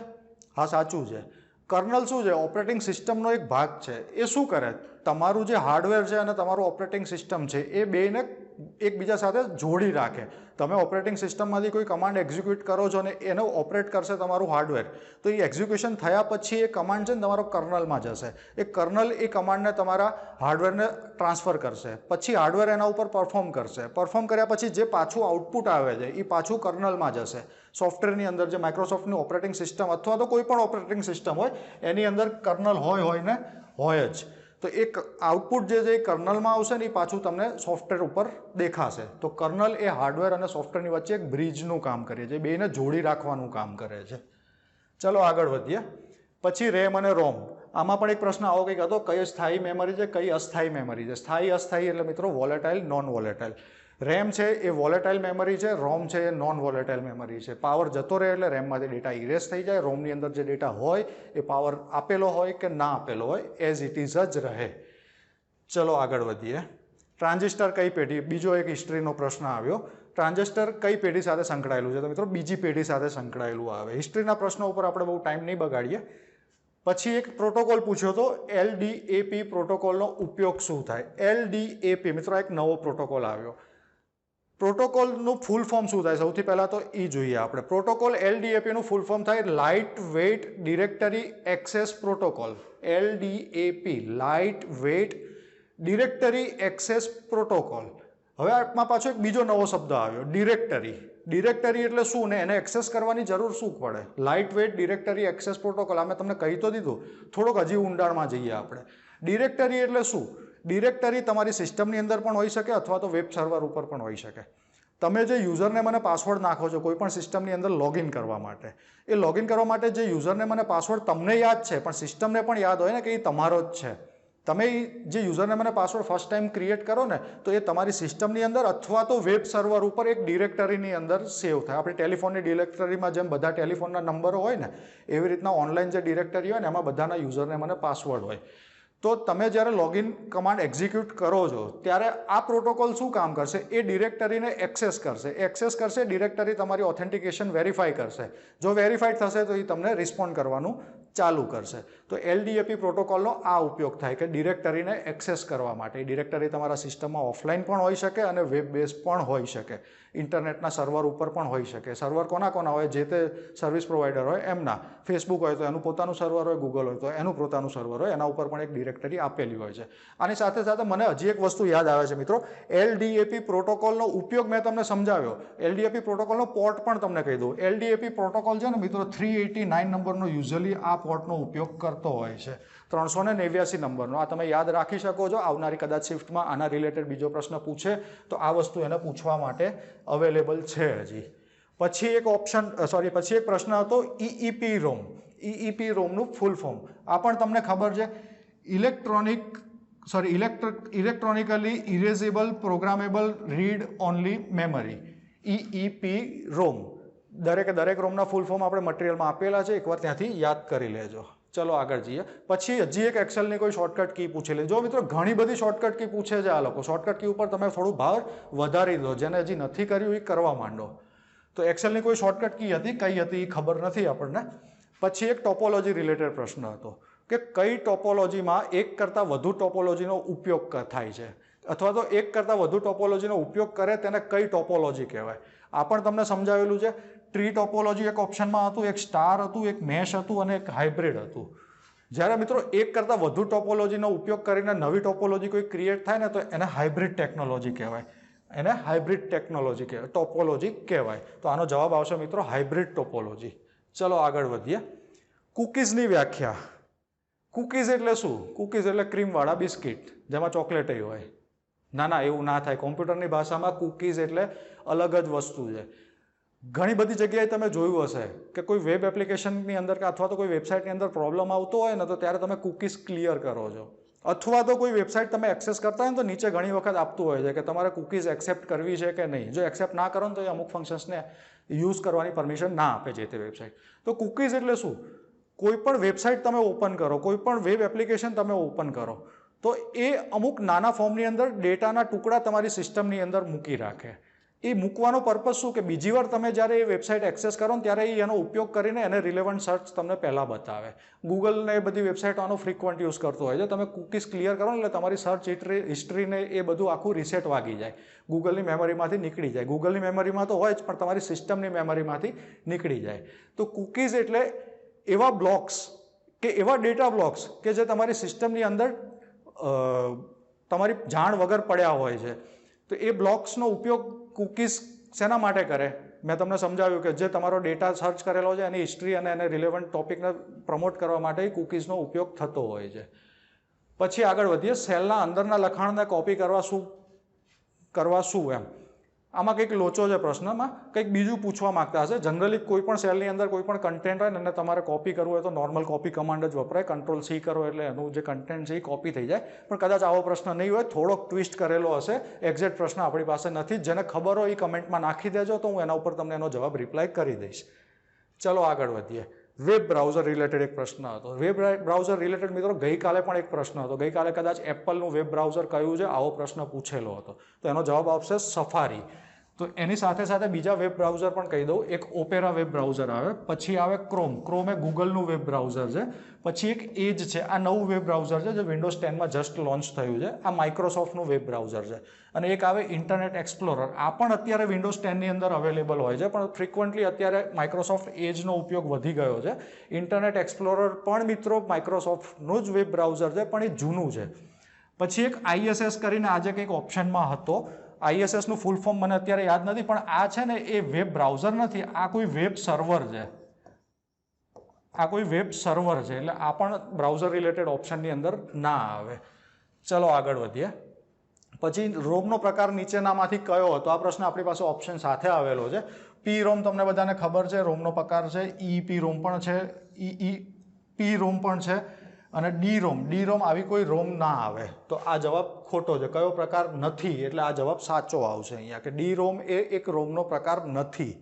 હા, સાચું છે. કર્નલ શું છે, ઓપરેટિંગ સિસ્ટમનો એક ભાગ છે. એ શું કરે, તમારું જે હાર્ડવેર છે અને તમારું ઓપરેટિંગ સિસ્ટમ છે એ બેને એકબીજા સાથે જોડી રાખે. તમે ઓપરેટિંગ સિસ્ટમમાંથી કોઈ કમાન્ડ એક્ઝિક્યુટ કરો છો ને એને ઓપરેટ કરશે તમારું હાર્ડવેર, તો એ એક્ઝિક્યુશન થયા પછી એ કમાન્ડ છે ને તમારો કર્નલમાં જશે. એ કર્નલ એ કમાન્ડને તમારા હાર્ડવેરને ટ્રાન્સફર કરશે, પછી હાર્ડવેર એના ઉપર પરફોર્મ કરશે. પરફોર્મ કર્યા પછી જે પાછું આઉટપુટ આવે છે એ પાછું કર્નલમાં જશે. સોફ્ટવેરની અંદર જે માઇક્રોસોફ્ટની ઓપરેટિંગ સિસ્ટમ અથવા તો કોઈ પણ ઓપરેટિંગ સિસ્ટમ હોય એની અંદર કર્નલ હોય ને હોય જ. તો એક આઉટપુટ જે છે એ કર્નલમાં આવશે ને એ પાછું તમને સોફ્ટવેર ઉપર દેખાશે. તો કર્નલ એ હાર્ડવેર અને સોફ્ટવેરની વચ્ચે એક બ્રિજનું કામ કરે છે, બેને જોડી રાખવાનું કામ કરે છે. ચલો આગળ વધીએ. પછી રેમ અને રોમ. આમાં પણ એક પ્રશ્ન આવો કંઈક હતો, કઈ સ્થાયી મેમરી છે, કઈ અસ્થાયી મેમરી છે. સ્થાયી અસ્થાયી એટલે મિત્રો વોલેટાઇલ, નોન વોલેટાઇલ. રેમ છે એ વોલેટાઇલ મેમરી છે, રોમ છે એ નોન વોલેટાઇલ મેમરી છે. પાવર જતો રહે એટલે રેમમાંથી ડેટા ઇરેઝ થઈ જાય, રોમની અંદર જે ડેટા હોય એ પાવર આપેલો હોય કે ના આપેલો હોય એઝ ઇટ ઇઝ જ રહે. ચલો આગળ વધીએ. ટ્રાન્ઝિસ્ટર કઈ પેઢી, બીજો એક હિસ્ટ્રીનો પ્રશ્ન આવ્યો. ટ્રાન્ઝિસ્ટર કઈ પેઢી સાથે સંકળાયેલું છે? તો મિત્રો બીજી પેઢી સાથે સંકળાયેલું આવે. હિસ્ટ્રીના પ્રશ્નો ઉપર આપણે બહુ ટાઈમ નહીં બગાડીએ. પછી એક પ્રોટોકોલ પૂછ્યો તો LDAP પ્રોટોકોલનો ઉપયોગ શું થાય? LDAP મિત્રો એક નવો પ્રોટોકોલ આવ્યો. પ્રોટોકોલનું ફૂલ ફોર્મ શું થાય? સૌથી પહેલાં તો એ જોઈએ આપણે. પ્રોટોકોલ LDAPનું ફૂલ ફોર્મ થાય light weight directory access protocol. LDAP light weight directory access protocol. હવે આમાં પાછો એક બીજો નવો શબ્દ આવ્યો, ડિરેક્ટરી. ડિરેક્ટરી એટલે શું ને એને એક્સેસ કરવાની જરૂર શું પડે? Light weight directory access protocol. આ મેં તમને કહી તો દીધું, થોડોક હજી ઊંડાણમાં જઈએ આપણે. ડિરેક્ટરી એટલે શું? ડિરેક્ટરી તમારી સિસ્ટમની અંદર પણ હોઈ શકે અથવા તો વેબ સર્વર ઉપર પણ હોઈ શકે. તમે જે યુઝરને મને પાસવર્ડ નાખો છો કોઈ પણ સિસ્ટમની અંદર લોગિન કરવા માટે, એ લોગિન કરવા માટે જે યુઝરને મને પાસવર્ડ તમને યાદ છે પણ સિસ્ટમને પણ યાદ હોય ને કે એ તમારો જ છે. તમે જે યુઝરને મને પાસવર્ડ ફર્સ્ટ ટાઈમ ક્રિએટ કરો ને તો એ તમારી સિસ્ટમની અંદર અથવા તો વેબ સર્વર ઉપર એક ડિરેક્ટરીની અંદર સેવ થાય. આપણી ટેલિફોનની ડિરેક્ટરીમાં જેમ બધા ટેલિફોનના નંબરો હોય ને એવી રીતના ઓનલાઈન જે ડિરેક્ટરી હોય ને એમાં બધાના યુઝરને મને પાસવર્ડ હોય. તો તમે જ્યારે લોગિન કમાન્ડ એક્ઝિક્યુટ કરો છો ત્યારે આ પ્રોટોકોલ શું કામ કરશે? એ ડિરેક્ટરીને એક્સેસ કરશે. એક્સેસ કરશે, ડિરેક્ટરી તમારી ઓથેન્ટિકેશન વેરીફાઈ કરશે. જો વેરીફાઈડ થશે તો એ તમને રિસ્પોન્ડ કરવાનું ચાલુ કરશે. તો LDAP પ્રોટોકોલનો આ ઉપયોગ થાય કે ડિરેક્ટરીને એક્સેસ કરવા માટે. ડિરેક્ટરી તમારા સિસ્ટમમાં ઓફલાઈન પણ હોઈ શકે અને વેબ બેઝ પણ હોઈ શકે, ઇન્ટરનેટના સર્વર ઉપર પણ હોઈ શકે. સર્વર કોના હોય? જે તે સર્વિસ પ્રોવાઈડર હોય એમના. ફેસબુક હોય તો એનું પોતાનું સર્વર હોય, ગૂગલ હોય તો એનું પોતાનું સર્વર હોય, એના ઉપર પણ એક ડિરેક્ટરી આપેલી હોય છે. આની સાથે સાથે મને હજી એક વસ્તુ યાદ આવે છે મિત્રો, LDAP પ્રોટોકોલનો ઉપયોગ મેં તમને સમજાવ્યો. LDAP પ્રોટોકોલનો પોર્ટ પણ તમને કહી દઉં. LDAP પ્રોટોકોલ છે ને મિત્રો 389 નંબરનો યુઝ્યુઅલી આ પોર્ટનો ઉપયોગ કરતો હોય છે. 389 નંબરનો. આ તમે યાદ રાખી શકો છો. આવનારી કદાચ શિફ્ટમાં આના રિલેટેડ બીજો પ્રશ્ન પૂછે તો આ વસ્તુ એને પૂછવા માટે અવેલેબલ છે હજી. પછી એક પ્રશ્ન હતો EEPROM. EEPROMનું ફૂલ ફોર્મ આ પણ તમને ખબર છે, electronically erasable programmable read only memory. EEPROM. દરેક રોમના ફૂલ ફોર્મ આપણે મટીરિયલમાં આપેલા છે, એકવાર ત્યાંથી યાદ કરી લેજો. ચલો આગળ જઈએ. પછી હજી એક એક્સેલની કોઈ શોર્ટકટ કી પૂછેલી. જો મિત્રો ઘણી બધી શોર્ટકટ કી પૂછે છે આ લોકો. શોર્ટકટ કી ઉપર તમે થોડું ભાર વધારી દો, જેને હજી નથી કર્યું એ કરવા માંડો. તો એક્સેલની કોઈ શોર્ટકટ કી હતી, કઈ હતી એ ખબર નથી આપણને. પછી એક ટોપોલોજી રિલેટેડ પ્રશ્ન હતો કે કઈ ટોપોલોજીમાં એક કરતાં વધુ ટોપોલોજીનો ઉપયોગ થાય છે અથવા તો એક કરતાં વધુ ટોપોલોજીનો ઉપયોગ કરે તેને કઈ ટોપોલોજી કહેવાય. આ પણ તમને સમજાવેલું છે. ટ્રી ટોપોલોજી એક ઓપ્શનમાં હતું, એક સ્ટાર હતું, એક મેશ હતું અને એક હાઇબ્રિડ હતું. જ્યારે મિત્રો એક કરતાં વધુ ટોપોલોજીનો ઉપયોગ કરીને નવી ટોપોલોજી કોઈ ક્રિએટ થાય ને તો એને હાઇબ્રિડ ટેકનોલોજી કહેવાય. એને હાઇબ્રિડ ટેકનોલોજી કહેવાય, ટોપોલોજી કહેવાય. તો આનો જવાબ આવશે મિત્રો હાઇબ્રિડ ટોપોલોજી. ચલો આગળ વધીએ. કુકીઝની વ્યાખ્યા. કુકીઝ એટલે શું? કુકીઝ એટલે ક્રીમવાળા બિસ્કિટ જેમાં ચોકલેટ હોય. ના એવું ના થાય. કોમ્પ્યુટરની ભાષામાં કુકીઝ એટલે અલગ જ વસ્તુ છે. ઘણી બધી જગ્યાએ તમે જોયું હશે કે કોઈ વેબ એપ્લિકેશનની અંદર અથવા તો કોઈ વેબસાઇટની અંદર પ્રોબ્લેમ આવતો હોય ને તો ત્યારે તમે કુકીઝ ક્લિયર કરો છો. અથવા તો કોઈ વેબસાઇટ તમે એક્સેસ કરતા હોય ને તો નીચે ઘણી વખત આપતું હોય છે કે તમારે કુકીઝ એક્સેપ્ટ કરવી છે કે નહીં. જો એક્સેપ્ટ ના કરો ને તો એ અમુક ફંક્શન્સને યુઝ કરવાની પરમિશન ના આપે છે તે વેબસાઇટ. તો કુકીઝ એટલે શું? કોઈ પણ વેબસાઇટ તમે ઓપન કરો, કોઈ પણ વેબ એપ્લિકેશન તમે ઓપન કરો તો એ અમુક નાના ફોર્મની અંદર ડેટાના ટુકડા તમારી સિસ્ટમની અંદર મૂકી રાખે. એ મૂકવાનો પર્પઝ શું કે બીજી વાર તમે જ્યારે એ વેબસાઇટ એક્સેસ કરો ને ત્યારે એનો ઉપયોગ કરીને એને રિલેવન્ટ સર્ચ તમને પહેલાં બતાવે. ગૂગલ ને એ બધી વેબસાઇટો આનો ફ્રિકવન્ટ યુઝ કરતો હોય છે. તમે કુકીઝ ક્લિયર કરો ને એટલે તમારી સર્ચ હિસ્ટ્રીને એ બધું આખું રિસેટ વાગી જાય, ગૂગલની મેમરીમાંથી નીકળી જાય. ગૂગલની મેમરીમાં તો હોય જ પણ તમારી સિસ્ટમની મેમરીમાંથી નીકળી જાય. તો કુકીઝ એટલે એવા બ્લોક્સ કે એવા ડેટા બ્લોક્સ કે જે તમારી સિસ્ટમની અંદર તમારી જાણ વગર પડ્યા હોય છે. તો એ બ્લોક્સનો ઉપયોગ કુકીઝ શેના માટે કરે? મેં તમને સમજાવ્યું કે જે તમારો ડેટા સર્ચ કરેલો છે એની હિસ્ટ્રી અને એને રિલેવન્ટ ટોપિકને પ્રમોટ કરવા માટે કુકીઝનો ઉપયોગ થતો હોય છે. પછી આગળ વધીએ. સેલના અંદરના લખાણને કોપી કરવા શું એમ. આમાં કંઈક લોચો છે પ્રશ્નમાં, કંઈક બીજું પૂછવા માંગતા હશે. જનરલી કોઈ પણ સેલની અંદર કોઈ પણ કન્ટેન્ટ હોય ને અને તમારે કોપી કરવું હોય તો નોર્મલ કોપી કમાન્ડ જ વપરાય. Ctrl+C કરો એટલે એનું જે કન્ટેન્ટ છે એ કોપી થઈ જાય. પણ કદાચ આવો પ્રશ્ન નહીં હોય, થોડોક ટ્વિસ્ટ કરેલો હશે, એક્ઝેક્ટ પ્રશ્ન આપણી પાસે નથી. જેને ખબર હોય એ કમેન્ટમાં નાખી દેજો તો હું એના ઉપર તમને એનો જવાબ રિપ્લાય કરી દઈશ. ચલો આગળ વધીએ. વેબ બ્રાઉઝર રિલેટેડ એક પ્રશ્ન હતો. વેબ બ્રાઉઝર રિલેટેડ મિત્રો ગઈકાલે પણ એક પ્રશ્ન હતો. ગઈકાલે કદાચ એપલનું વેબ બ્રાઉઝર કયું છે આવો પ્રશ્ન પૂછેલો હતો. તો એનો જવાબ આવશે સફારી. તો એની સાથે સાથે બીજા વેબ બ્રાઉઝર પણ કહી દઉં. એક ઓપેરા વેબ બ્રાઉઝર આવે, પછી આવે ક્રોમ. ક્રોમ એ ગૂગલનું વેબ બ્રાઉઝર છે. પછી એક એજ છે, આ નવું વેબ બ્રાઉઝર છે જે વિન્ડોઝ 10માં જસ્ટ લોન્ચ થયું છે. આ માઇક્રોસોફ્ટનું વેબ બ્રાઉઝર છે. અને એક આવે ઇન્ટરનેટ એક્સપ્લોરર. આ પણ અત્યારે વિન્ડોઝ 10ની અંદર અવેલેબલ હોય છે, પણ ફ્રિકવન્ટલી અત્યારે માઇક્રોસોફ્ટ એજનો ઉપયોગ વધી ગયો છે. ઇન્ટરનેટ એક્સપ્લોરર પણ મિત્રો માઇક્રોસોફ્ટનું જ વેબ બ્રાઉઝર છે, પણ એ જૂનું છે. પછી એક ISS કરીને આજે કંઈક ઓપ્શનમાં હતો. ISSનું ફૂલ ફોર્મ મને અત્યારે યાદ નથી, પણ આ છે ને એ વેબ બ્રાઉઝર નથી, આ કોઈ વેબ સર્વર છે. આ કોઈ વેબ સર્વર છે, એટલે આ પણ બ્રાઉઝર રિલેટેડ ઓપ્શનની અંદર ના આવે. ચલો આગળ વધીએ. પછી રોમનો પ્રકાર નીચેનામાંથી કયો હતો? આ પ્રશ્ન આપણી પાસે ઓપ્શન સાથે આવેલો છે. પી રોમ તમને બધાને ખબર છે, રોમનો પ્રકાર છે. EEP રોમ પણ છે, EEP રોમ પણ છે, અને ડી રોમ આવી કોઈ રોમ ના આવે. તો આ જવાબ ખોટો છે. કયો પ્રકાર નથી, એટલે આ જવાબ સાચો આવશે અહીંયા કે ડી રોમ એ એક રોમનો પ્રકાર નથી.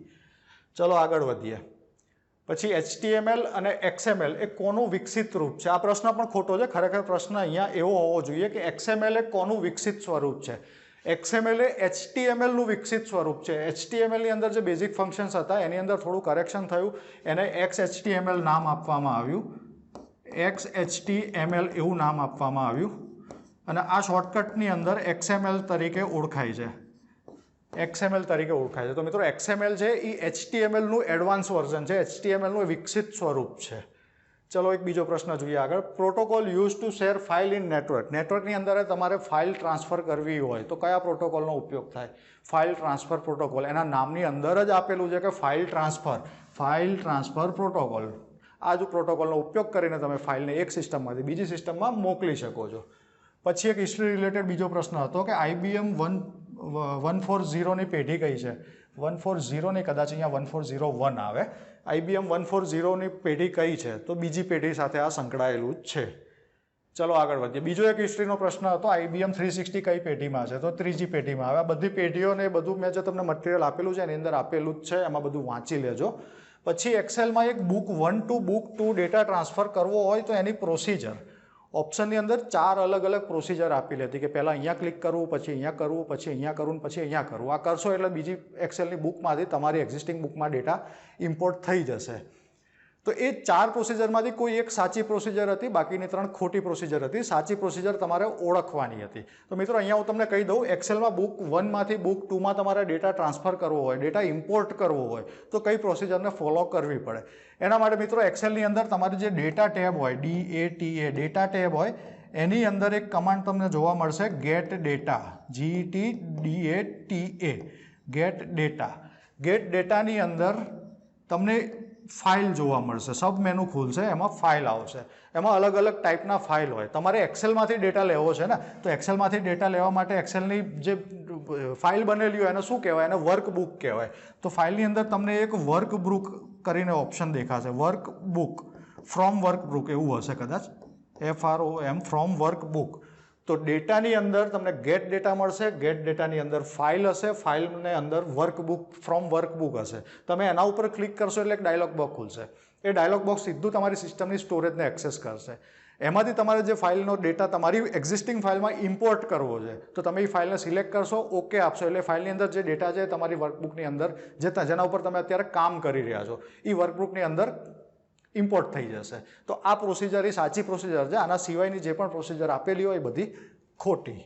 ચલો આગળ વધીએ. પછી HTML અને XML એ કોનું વિકસિત રૂપ છે? આ પ્રશ્ન પણ ખોટો છે. ખરેખર પ્રશ્ન અહીંયા એવો હોવો જોઈએ કે XML એ કોનું વિકસિત સ્વરૂપ છે. XML એ HTMLનું વિકસિત સ્વરૂપ છે. HTMLની અંદર જે બેઝિક ફંક્શન્સ હતા એની અંદર થોડું કરેક્શન થયું, એને XHTML નામ આપવામાં આવ્યું. XHTML એવું નામ આપવામાં આવ્યું, અને આ શોર્ટકટની અંદર XML તરીકે ઓળખાય છે. XML તરીકે ઓળખાય છે. તો મિત્રો XML છે એ HTMLનું એડવાન્સ વર્ઝન છે, HTMLનું વિકસિત સ્વરૂપ છે. ચલો એક બીજો પ્રશ્ન જોઈએ આગળ. Protocol use to share file in network. નેટવર્કની અંદર તમારે ફાઇલ ટ્રાન્સફર કરવી હોય તો કયા પ્રોટોકોલનો ઉપયોગ થાય? File transfer protocol. એના નામની અંદર જ આપેલું છે કે ફાઇલ ટ્રાન્સફર પ્રોટોકોલ. આ જ પ્રોટોકોલનો ઉપયોગ કરીને તમે ફાઇલને એક સિસ્ટમમાંથી બીજી સિસ્ટમમાં મોકલી શકો છો. પછી એક હિસ્ટ્રી રિલેટેડ બીજો પ્રશ્ન હતો કે IBM 140ની પેઢી કઈ છે? 140ની કદાચ અહીંયા 1401 આવે. IBM 140ની પેઢી કઈ છે? તો બીજી પેઢી સાથે આ સંકળાયેલું જ છે. ચલો આગળ વધીએ. બીજો એક હિસ્ટ્રીનો પ્રશ્ન હતો IBM 360 કઈ પેઢીમાં છે? તો ત્રીજી પેઢીમાં આવે. આ બધી પેઢીઓને બધું મેં જે તમને મટીરિયલ આપેલું છે એની અંદર આપેલું જ છે, એમાં બધું વાંચી લેજો. પછી એક્સેલમાં એક book 1 two book 2 data transfer કરવો હોય તો એની પ્રોસિજર. ઓપ્શનની અંદર 4 અલગ અલગ પ્રોસિજર આપેલી હતી કે પહેલાં અહીંયા ક્લિક કરવું, પછી અહીંયા કરવું, પછી અહીંયા કરવું, પછી અહીંયા કરવું. આ કરશો એટલે બીજી એક્સેલની બુકમાંથી તમારી એક્ઝિસ્ટિંગ બુકમાં ડેટા ઇમ્પોર્ટ થઈ જશે. તો એ 4 પ્રોસિજરમાંથી કોઈ એક સાચી પ્રોસિજર હતી, બાકીની 3 ખોટી પ્રોસિજર હતી. સાચી પ્રોસિજર તમારે ઓળખવાની હતી. તો મિત્રો અહીંયા હું તમને કહી દઉં, એક્સેલમાં બુક 1માંથી બુક 2માં તમારે ડેટા ટ્રાન્સફર કરવો હોય, ડેટા ઇમ્પોર્ટ કરવો હોય તો કઈ પ્રોસિજરને ફોલો કરવી પડે? એના માટે મિત્રો એક્સેલની અંદર તમારી જે ડેટા ટેબ હોય, DATA ડેટા ટેબ હોય, એની અંદર એક કમાન્ડ તમને જોવા મળશે, get data, GETDATA, get data. Get ડેટાની અંદર તમને ફાઇલ જોવા મળશે, સબ મેનુ ખુલશે, એમાં ફાઇલ આવશે. એમાં અલગ અલગ ટાઈપના ફાઇલ હોય. તમારે એક્સેલમાંથી ડેટા લેવો છે ને, તો એક્સેલમાંથી ડેટા લેવા માટે એક્સેલની જે ફાઇલ બનેલી હોય એને શું કહેવાય? એને વર્કબુક કહેવાય. તો ફાઇલની અંદર તમને એક વર્કબુક કરીને ઓપ્શન દેખાશે, વર્કબુક, ફ્રોમ વર્કબુક એવું હશે કદાચ, FROM, ફ્રોમ વર્કબુક. તો ડેટાની અંદર તમને ગેટ ડેટા મળશે, ગેટ ડેટાની અંદર ફાઇલ હશે, ફાઇલને અંદર વર્કબુક, ફ્રોમ વર્કબુક હશે. તમે એના ઉપર ક્લિક કરશો એટલે એક ડાયલોગ બોક્સ ખુલશે. એ ડાયલોગ બોક્સ સીધું તમારી સિસ્ટમની સ્ટોરેજને એક્સેસ કરશે. એમાંથી તમારે જે ફાઇલનો ડેટા તમારી એક્ઝિસ્ટિંગ ફાઇલમાં ઇમ્પોર્ટ કરવો છે તો તમે એ ફાઇલને સિલેક્ટ કરશો, ઓકે આપશો, એટલે ફાઇલની અંદર જે ડેટા છે તમારી વર્કબુકની અંદર જેના ઉપર તમે અત્યારે કામ કરી રહ્યા છો એ વર્કબુકની અંદર ઇમ્પોર્ટ થઈ જશે. તો આ પ્રોસિજર એ સાચી પ્રોસિજર છે. આના સિવાયની જે પણ પ્રોસિજર આપેલી હોય એ બધી ખોટી.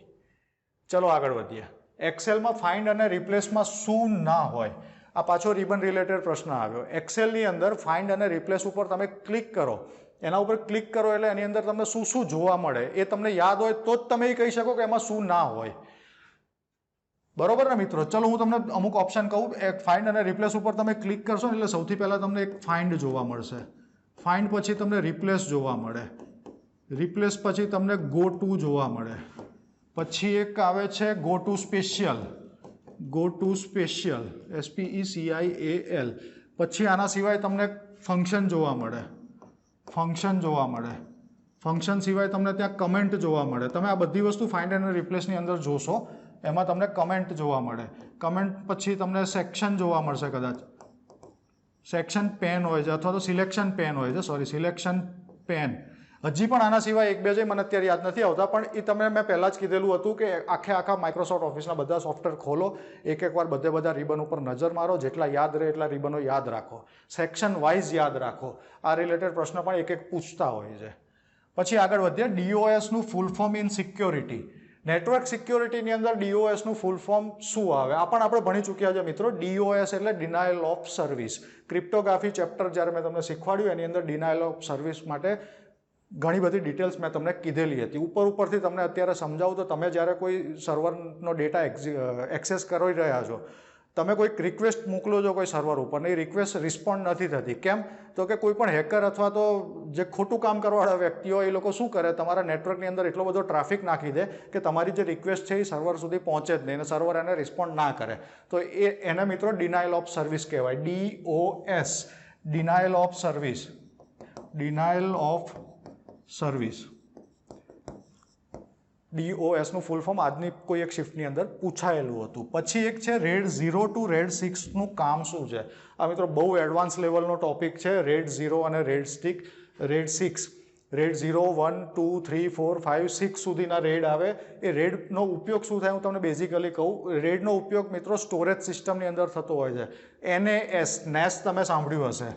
ચલો આગળ વધીએ. એક્સેલમાં ફાઇન્ડ અને રિપ્લેસમાં શું ના હોય? આ પાછો રિબન રિલેટેડ પ્રશ્ન આવ્યો. એક્સેલની અંદર ફાઇન્ડ અને રિપ્લેસ ઉપર તમે ક્લિક કરો, એના ઉપર ક્લિક કરો એટલે એની અંદર તમને શું શું જોવા મળે એ તમને યાદ હોય તો જ તમે એ કહી શકો કે એમાં શું ના હોય. બરોબર ને મિત્રો? ચલો હું તમને અમુક ઓપ્શન કહું. એક ફાઇન્ડ અને રિપ્લેસ ઉપર તમે ક્લિક કરશો ને એટલે સૌથી પહેલાં તમને એક ફાઇન્ડ જોવા મળશે. ફાઇન્ડ પછી તમને રિપ્લેસ જોવા મળે. રિપ્લેસ પછી તમને ગો ટુ જોવા મળે. પછી એક આવે છે go to special. Go to special, SPECIAL. પછી આના સિવાય તમને ફંક્શન જોવા મળે, ફંક્શન સિવાય તમને ત્યાં કમેન્ટ જોવા મળે. તમે આ બધી વસ્તુ ફાઇન્ડ એન્ડ રિપ્લેસની અંદર જોશો, એમાં તમને કમેન્ટ જોવા મળે. કમેન્ટ પછી તમને સેક્શન જોવા મળશે, કદાચ સેક્શન પેન હોય છે અથવા તો સિલેક્શન પેન હોય છે, સિલેક્શન પેન. હજી પણ આના સિવાય એક બે જે મને અત્યારે યાદ નથી આવતા, પણ એ તમને મેં પહેલાં જ કીધેલું હતું કે આખા માઇક્રોસોફ્ટ ઓફિસના બધા સોફ્ટવેર ખોલો, એક વાર બધા રિબન ઉપર નજર મારો, જેટલા યાદ રહે એટલા રિબનો યાદ રાખો, સેક્શન વાઇઝ યાદ રાખો. આ રિલેટેડ પ્રશ્ન પણ એક પૂછતા હોય છે. પછી આગળ વધીએ, DOSનું full form in security. Network સિક્યોરિટીની અંદર DOSનું ફૂલ ફોર્મ શું આવે, આ પણ આપણે ભણી ચૂક્યા છે મિત્રો. DOS એટલે denial of service. Cryptography chapter જ્યારે મેં તમને શીખવાડ્યું એની અંદર ડિનાયલ ઓફ સર્વિસ માટે ઘણી બધી ડિટેલ્સ મેં તમને કીધેલી હતી. ઉપરથી તમને અત્યારે સમજાવું તો તમે જ્યારે કોઈ સર્વરનો ડેટા એક્સેસ કરી રહ્યા છો, તમે કોઈક રિક્વેસ્ટ મોકલો છો કોઈ સર્વર ઉપર ને એ રિક્વેસ્ટ રિસ્પોન્ડ નથી થતી. કેમ? તો કે કોઈ પણ હેકર અથવા તો જે ખોટું કામ કરવાવાળા વ્યક્તિઓ એ લોકો શું કરે, તમારા નેટવર્કની અંદર એટલો બધો ટ્રાફિક નાખી દે કે તમારી જે રિક્વેસ્ટ છે એ સર્વર સુધી પહોંચે જ નહીં અને સર્વર એને રિસ્પોન્ડ ના કરે. તો એને મિત્રો ડિનાયલ ઓફ સર્વિસ કહેવાય. DOS, denial of service, denial of service. DOSનું ફૂલ ફોર્મ આજની કોઈ એક શિફ્ટની અંદર પૂછાયેલું હતું. પછી એક છે RAID 0 to RAID 6નું કામ શું છે. આ મિત્રો બહુ એડવાન્સ લેવલનો ટોપિક છે. RAID 0 અને RAID 6. RAID 0, 1, 2, 3, 4, 5, 6 સુધીના RAID આવે. એ RAIDનો ઉપયોગ શું થાય હું તમને બેઝિકલી કહું. RAIDનો ઉપયોગ મિત્રો સ્ટોરેજ સિસ્ટમની અંદર થતો હોય છે. NAS તમે સાંભળ્યું હશે.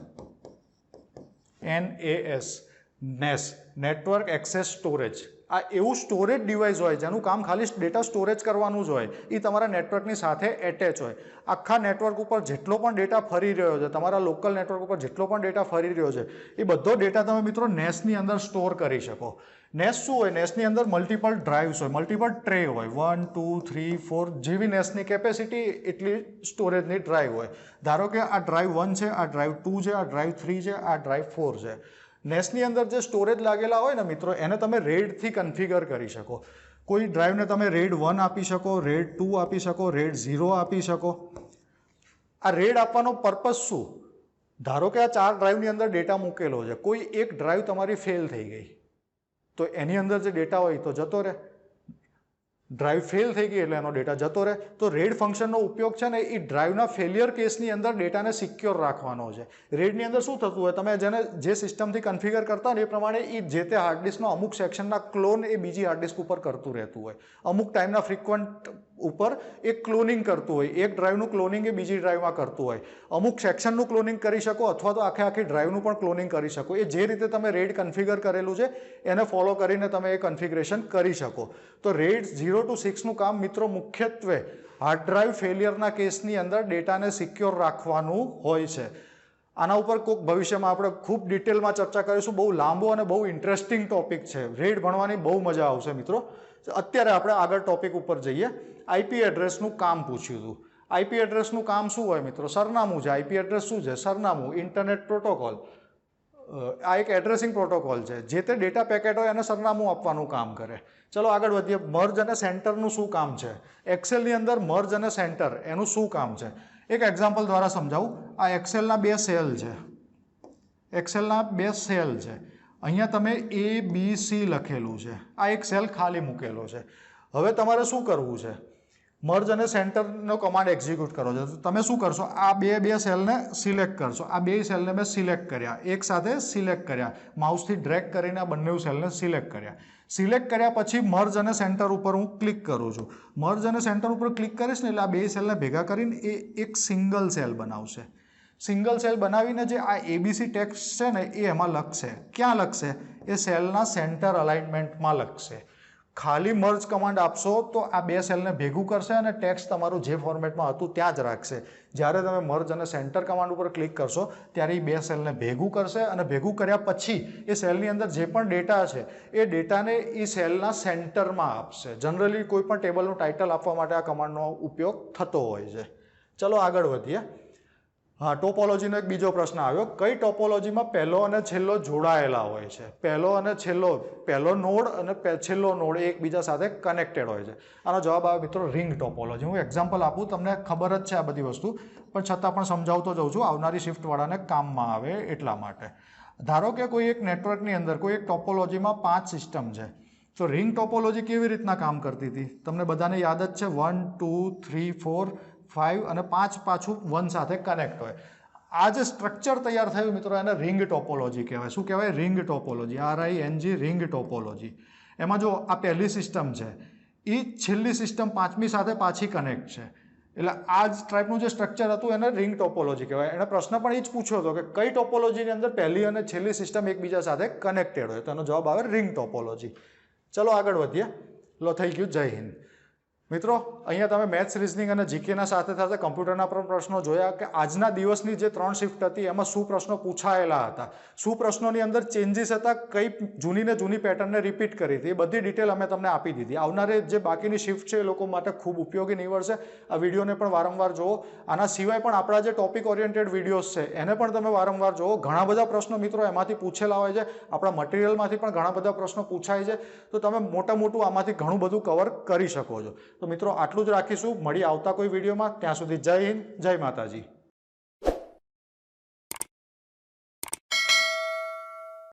NAS, network access storage. આ એવું સ્ટોરેજ ડિવાઇસ હોય જેનું કામ ખાલી ડેટા સ્ટોરેજ કરવાનું જ હોય. એ તમારા નેટવર્કની સાથે એટેચ હોય. આખા નેટવર્ક ઉપર જેટલો પણ ડેટા ફરી રહ્યો છે, તમારા લોકલ નેટવર્ક ઉપર જેટલો પણ ડેટા ફરી રહ્યો છે, એ બધો ડેટા તમે મિત્રો NASની અંદર સ્ટોર કરી શકો. NAS શું હોય? NASની અંદર મલ્ટિપલ ડ્રાઇવ્સ હોય, મલ્ટિપલ ટ્રે હોય. 1, 2, 3, 4 જેવી NASની કેપેસિટી એટલી સ્ટોરેજની ડ્રાઈવ હોય. ધારો કે આ ડ્રાઈવ 1 છે, આ ડ્રાઈવ 2 છે, આ ડ્રાઈવ 3 છે, આ ડ્રાઈવ 4 છે. NASની અંદર જે સ્ટોરેજ લાગેલા હોય ને મિત્રો, એને તમે RAIDથી કન્ફિગર કરી શકો. કોઈ ડ્રાઈવને તમે RAID 1 આપી શકો, RAID 2 આપી શકો, RAID 0 આપી શકો. આ RAID આપવાનો પર્પઝ શું? ધારો કે આ 4 ડ્રાઈવની અંદર ડેટા મૂકેલો છે, કોઈ એક ડ્રાઈવ તમારી ફેલ થઈ ગઈ, તો એની અંદર જે ડેટા હોય તો જતો રહે. ડ્રાઈવ ફેલ થઈ ગઈ એટલે એનો ડેટા જતો રહે. તો RAID ફંક્શનનો ઉપયોગ છે ને એ ડ્રાઈવના ફેલિયર કેસની અંદર ડેટાને સિક્યોર રાખવાનો છે. RAIDની અંદર શું થતું હોય, તમે જે સિસ્ટમથી કન્ફિગર કરતા ને એ પ્રમાણે એ જે તે હાર્ડ ડિસ્કનો અમુક સેક્શનના ક્લોન એ બીજી હાર્ડ ડિસ્ક ઉપર કરતું રહેતું હોય. અમુક ટાઈમના ફ્રિકવન્ટ ઉપર એ ક્લોનિંગ કરતું હોય. એક ડ્રાઈવનું ક્લોનિંગ એ બીજી ડ્રાઈવમાં કરતું હોય. અમુક સેક્શનનું ક્લોનિંગ કરી શકો અથવા તો આખી ડ્રાઈવનું પણ ક્લોનિંગ કરી શકો. એ જે રીતે તમે RAID કન્ફિગર કરેલું છે એને ફોલો કરીને તમે એ કન્ફિગરેશન કરી શકો. તો RAID 0 to 6નું કામ મિત્રો મુખ્યત્વે હાર્ડ ડ્રાઈવ ફેલિયરના કેસની અંદર ડેટાને સિક્યોર રાખવાનું હોય છે. આના ઉપર કોઈક ભવિષ્યમાં આપણે ખૂબ ડિટેલમાં ચર્ચા કરીશું. બહુ લાંબો અને બહુ ઇન્ટરેસ્ટિંગ ટોપિક છે. RAID ભણવાની બહુ મજા આવશે મિત્રો. અત્યારે આપણે આગળ ટોપિક ઉપર જઈએ. IP એડ્રેસનું કામ પૂછ્યું હતું. IP એડ્રેસનું કામ શું હોય મિત્રો? સરનામું છે. IP એડ્રેસ શું છે? સરનામું. ઇન્ટરનેટ પ્રોટોકોલ આ એક એડ્રેસિંગ પ્રોટોકોલ છે. જે તે ડેટા પેકેટ હોય એને સરનામું આપવાનું કામ કરે. ચલો આગળ વધીએ. મર્જ અને સેન્ટરનું શું કામ છે? એક્સેલની અંદર મર્જ અને સેન્ટર એનું શું કામ છે? એક એક્ઝામ્પલ દ્વારા સમજાવું. આ એક્સેલના 2 સેલ છે. એક્સેલના 2 સેલ છે. અહીંયા તમે ABC લખેલું છે. આ એક સેલ ખાલી મૂકેલો છે. હવે તમારે શું કરવું છે? મર્જ અને સેન્ટરનો કમાન્ડ એક્ઝિક્યુટ કરો છો. તમે શું કરશો? આ બે સેલને સિલેક્ટ કરશો. આ 2 સેલને મેં સિલેક્ટ કર્યા, એક સાથે સિલેક્ટ કર્યા. માઉસથી ડ્રેગ કરીને આ બંને સેલને સિલેક્ટ કર્યા. સિલેક્ટ કર્યા પછી મર્જ અને સેન્ટર ઉપર હું ક્લિક કરું છું. મર્જ અને સેન્ટર ઉપર ક્લિક કરીશ ને એટલે આ 2 સેલને ભેગા કરીને એ એક સિંગલ સેલ બનાવશે. સિંગલ સેલ બનાવીને જે આ ABC ટેક્સ્ટ છે ને એ એમાં લખશે. ક્યાં લખશે? એ સેલના સેન્ટર અલાઇનમેન્ટમાં લખશે. ખાલી મર્જ કમાન્ડ આપશો તો આ 2 સેલને ભેગું કરશે અને ટેક્સ્ટ તમારું જે ફોર્મેટમાં હતું ત્યાં જ રાખશે. જ્યારે તમે મર્જ અને સેન્ટર કમાન્ડ ઉપર ક્લિક કરશો ત્યારે એ 2 સેલને ભેગું કરશે અને ભેગું કર્યા પછી એ સેલની અંદર જે પણ ડેટા છે એ ડેટાને એ સેલના સેન્ટરમાં આપશે. જનરલી કોઈ પણ ટેબલનું ટાઇટલ આપવા માટે આ કમાન્ડનો ઉપયોગ થતો હોય છે. ચલો આગળ વધીએ. હા, ટોપોલોજીનો એક બીજો પ્રશ્ન આવ્યો. કઈ ટોપોલોજીમાં પહેલો અને છેલ્લો જોડાયેલા હોય છે? પહેલો નોડ અને છેલ્લો નોડ એકબીજા સાથે કનેક્ટેડ હોય છે. આનો જવાબ આવે મિત્રો રિંગ ટોપોલોજી. હું એક્ઝામ્પલ આપું, તમને ખબર જ છે આ બધી વસ્તુ, પણ છતાં પણ સમજાવતો જાઉં છું, આવનારી શિફ્ટવાળાને કામમાં આવે એટલા માટે. ધારો કે કોઈ એક નેટવર્કની અંદર કોઈ એક ટોપોલોજીમાં 5 સિસ્ટમ છે. તો રિંગ ટોપોલોજી કેવી રીતના કામ કરતી હતી? તમને બધાને યાદ જ છે, 1 2 3 4 5 અને 5 પાછું 1 સાથે કનેક્ટ હોય. આ જે સ્ટ્રક્ચર તૈયાર થયું મિત્રો, એને રિંગ ટોપોલોજી કહેવાય. શું કહેવાય? Ring topology. RING, ring topology. એમાં જો આ પહેલી સિસ્ટમ છે, એ છેલ્લી સિસ્ટમ 5મી સાથે પાછી કનેક્ટ છે. એટલે આ જ ટાઈપનું જે સ્ટ્રક્ચર હતું એને રિંગ ટોપોલોજી કહેવાય. એને પ્રશ્ન પણ એ જ પૂછ્યો હતો કે કઈ ટોપોલોજીની અંદર પહેલી અને છેલ્લી સિસ્ટમ એકબીજા સાથે કનેક્ટેડ હોય? તો એનો જવાબ આવે રિંગ ટોપોલોજી. ચલો આગળ વધીએ. લો, થઈ ગયું. જય હિન્દ. મિત્રો, અહીંયા તમે મેથ્સ, રિઝનિંગ અને જીકેના સાથે સાથે કમ્પ્યુટરના પણ પ્રશ્નો જોયા કે આજના દિવસની જે 3 શિફ્ટ હતી એમાં શું પ્રશ્નો પૂછાયેલા હતા, શું પ્રશ્નોની અંદર ચેન્જીસ હતા, કઈ જૂની ને જૂની પેટર્નને રિપીટ કરી હતી, એ બધી ડિટેલ અમે તમને આપી દીધી. આવનારે જે બાકીની શિફ્ટ છે એ લોકો માટે ખૂબ ઉપયોગી નીવડશે. આ વિડીયોને પણ વારંવાર જુઓ. આના સિવાય પણ આપણા જે ટોપિક ઓરિએન્ટેડ વિડીયોઝ છે એને પણ તમે વારંવાર જુઓ. ઘણા બધા પ્રશ્નો મિત્રો એમાંથી પૂછેલા હોય છે. આપણા મટીરિયલમાંથી પણ ઘણા બધા પ્રશ્નો પૂછાય છે. તો તમે મોટું આમાંથી ઘણું બધું કવર કરી શકો છો. તો મિત્રો, આટલું જ રાખીશું. મળી આવતા કોઈ વિડીયોમાં. ત્યાં સુધી જય હિન્દ, જય માતાજી.